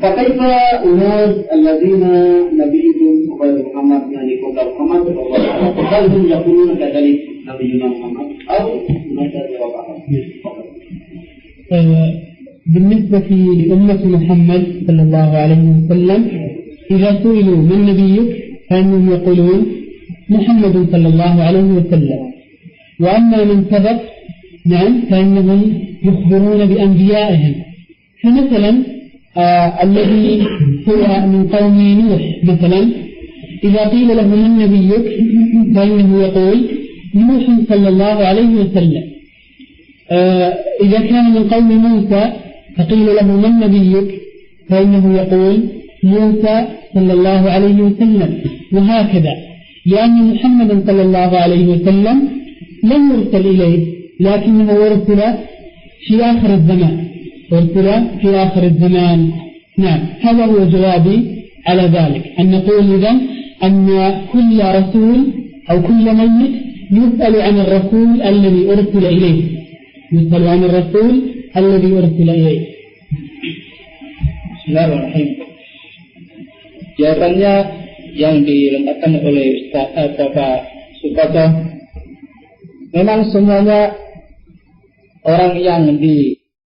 فكيف الناس الذين نبيهم غير محمد يعني قبل محمد صلى الله عليه وسلم هل هم يقولون كذلك نبينا محمد أو هناك جواب آخر؟ بالنسبة لأمة محمد صلى الله عليه وسلم إذا سئلوا من نبيك فإنهم يقولون محمد صلى الله عليه وسلم. وأما من كذب نعم فإنهم يخبرون بأنبيائهم. فمثلا الذي هو من قوم نوح مثلا إذا قيل له من نبيك فإنه يقول نوح صلى الله عليه وسلم. إذا كان من قوم موسى فقيل له من نبيك فإنه يقول موسى صلى الله عليه وسلم، وهكذا، لأن محمدا صلى الله عليه وسلم لم يرسل إليه لكنه أرسل في آخر الزمان، أرسل في آخر الزمان. نعم، هذا هو جوابي على ذلك، أن نقول إذن أن كل رسول أو كل ميت يسأل عن الرسول الذي أرسل إليه، يسأل عن الرسول الذي أرسل إليه. Bismillahirrahmanirrahim. Jawabannya yang dilengkapkan oleh Bapak Sukoto, memang semuanya orang yang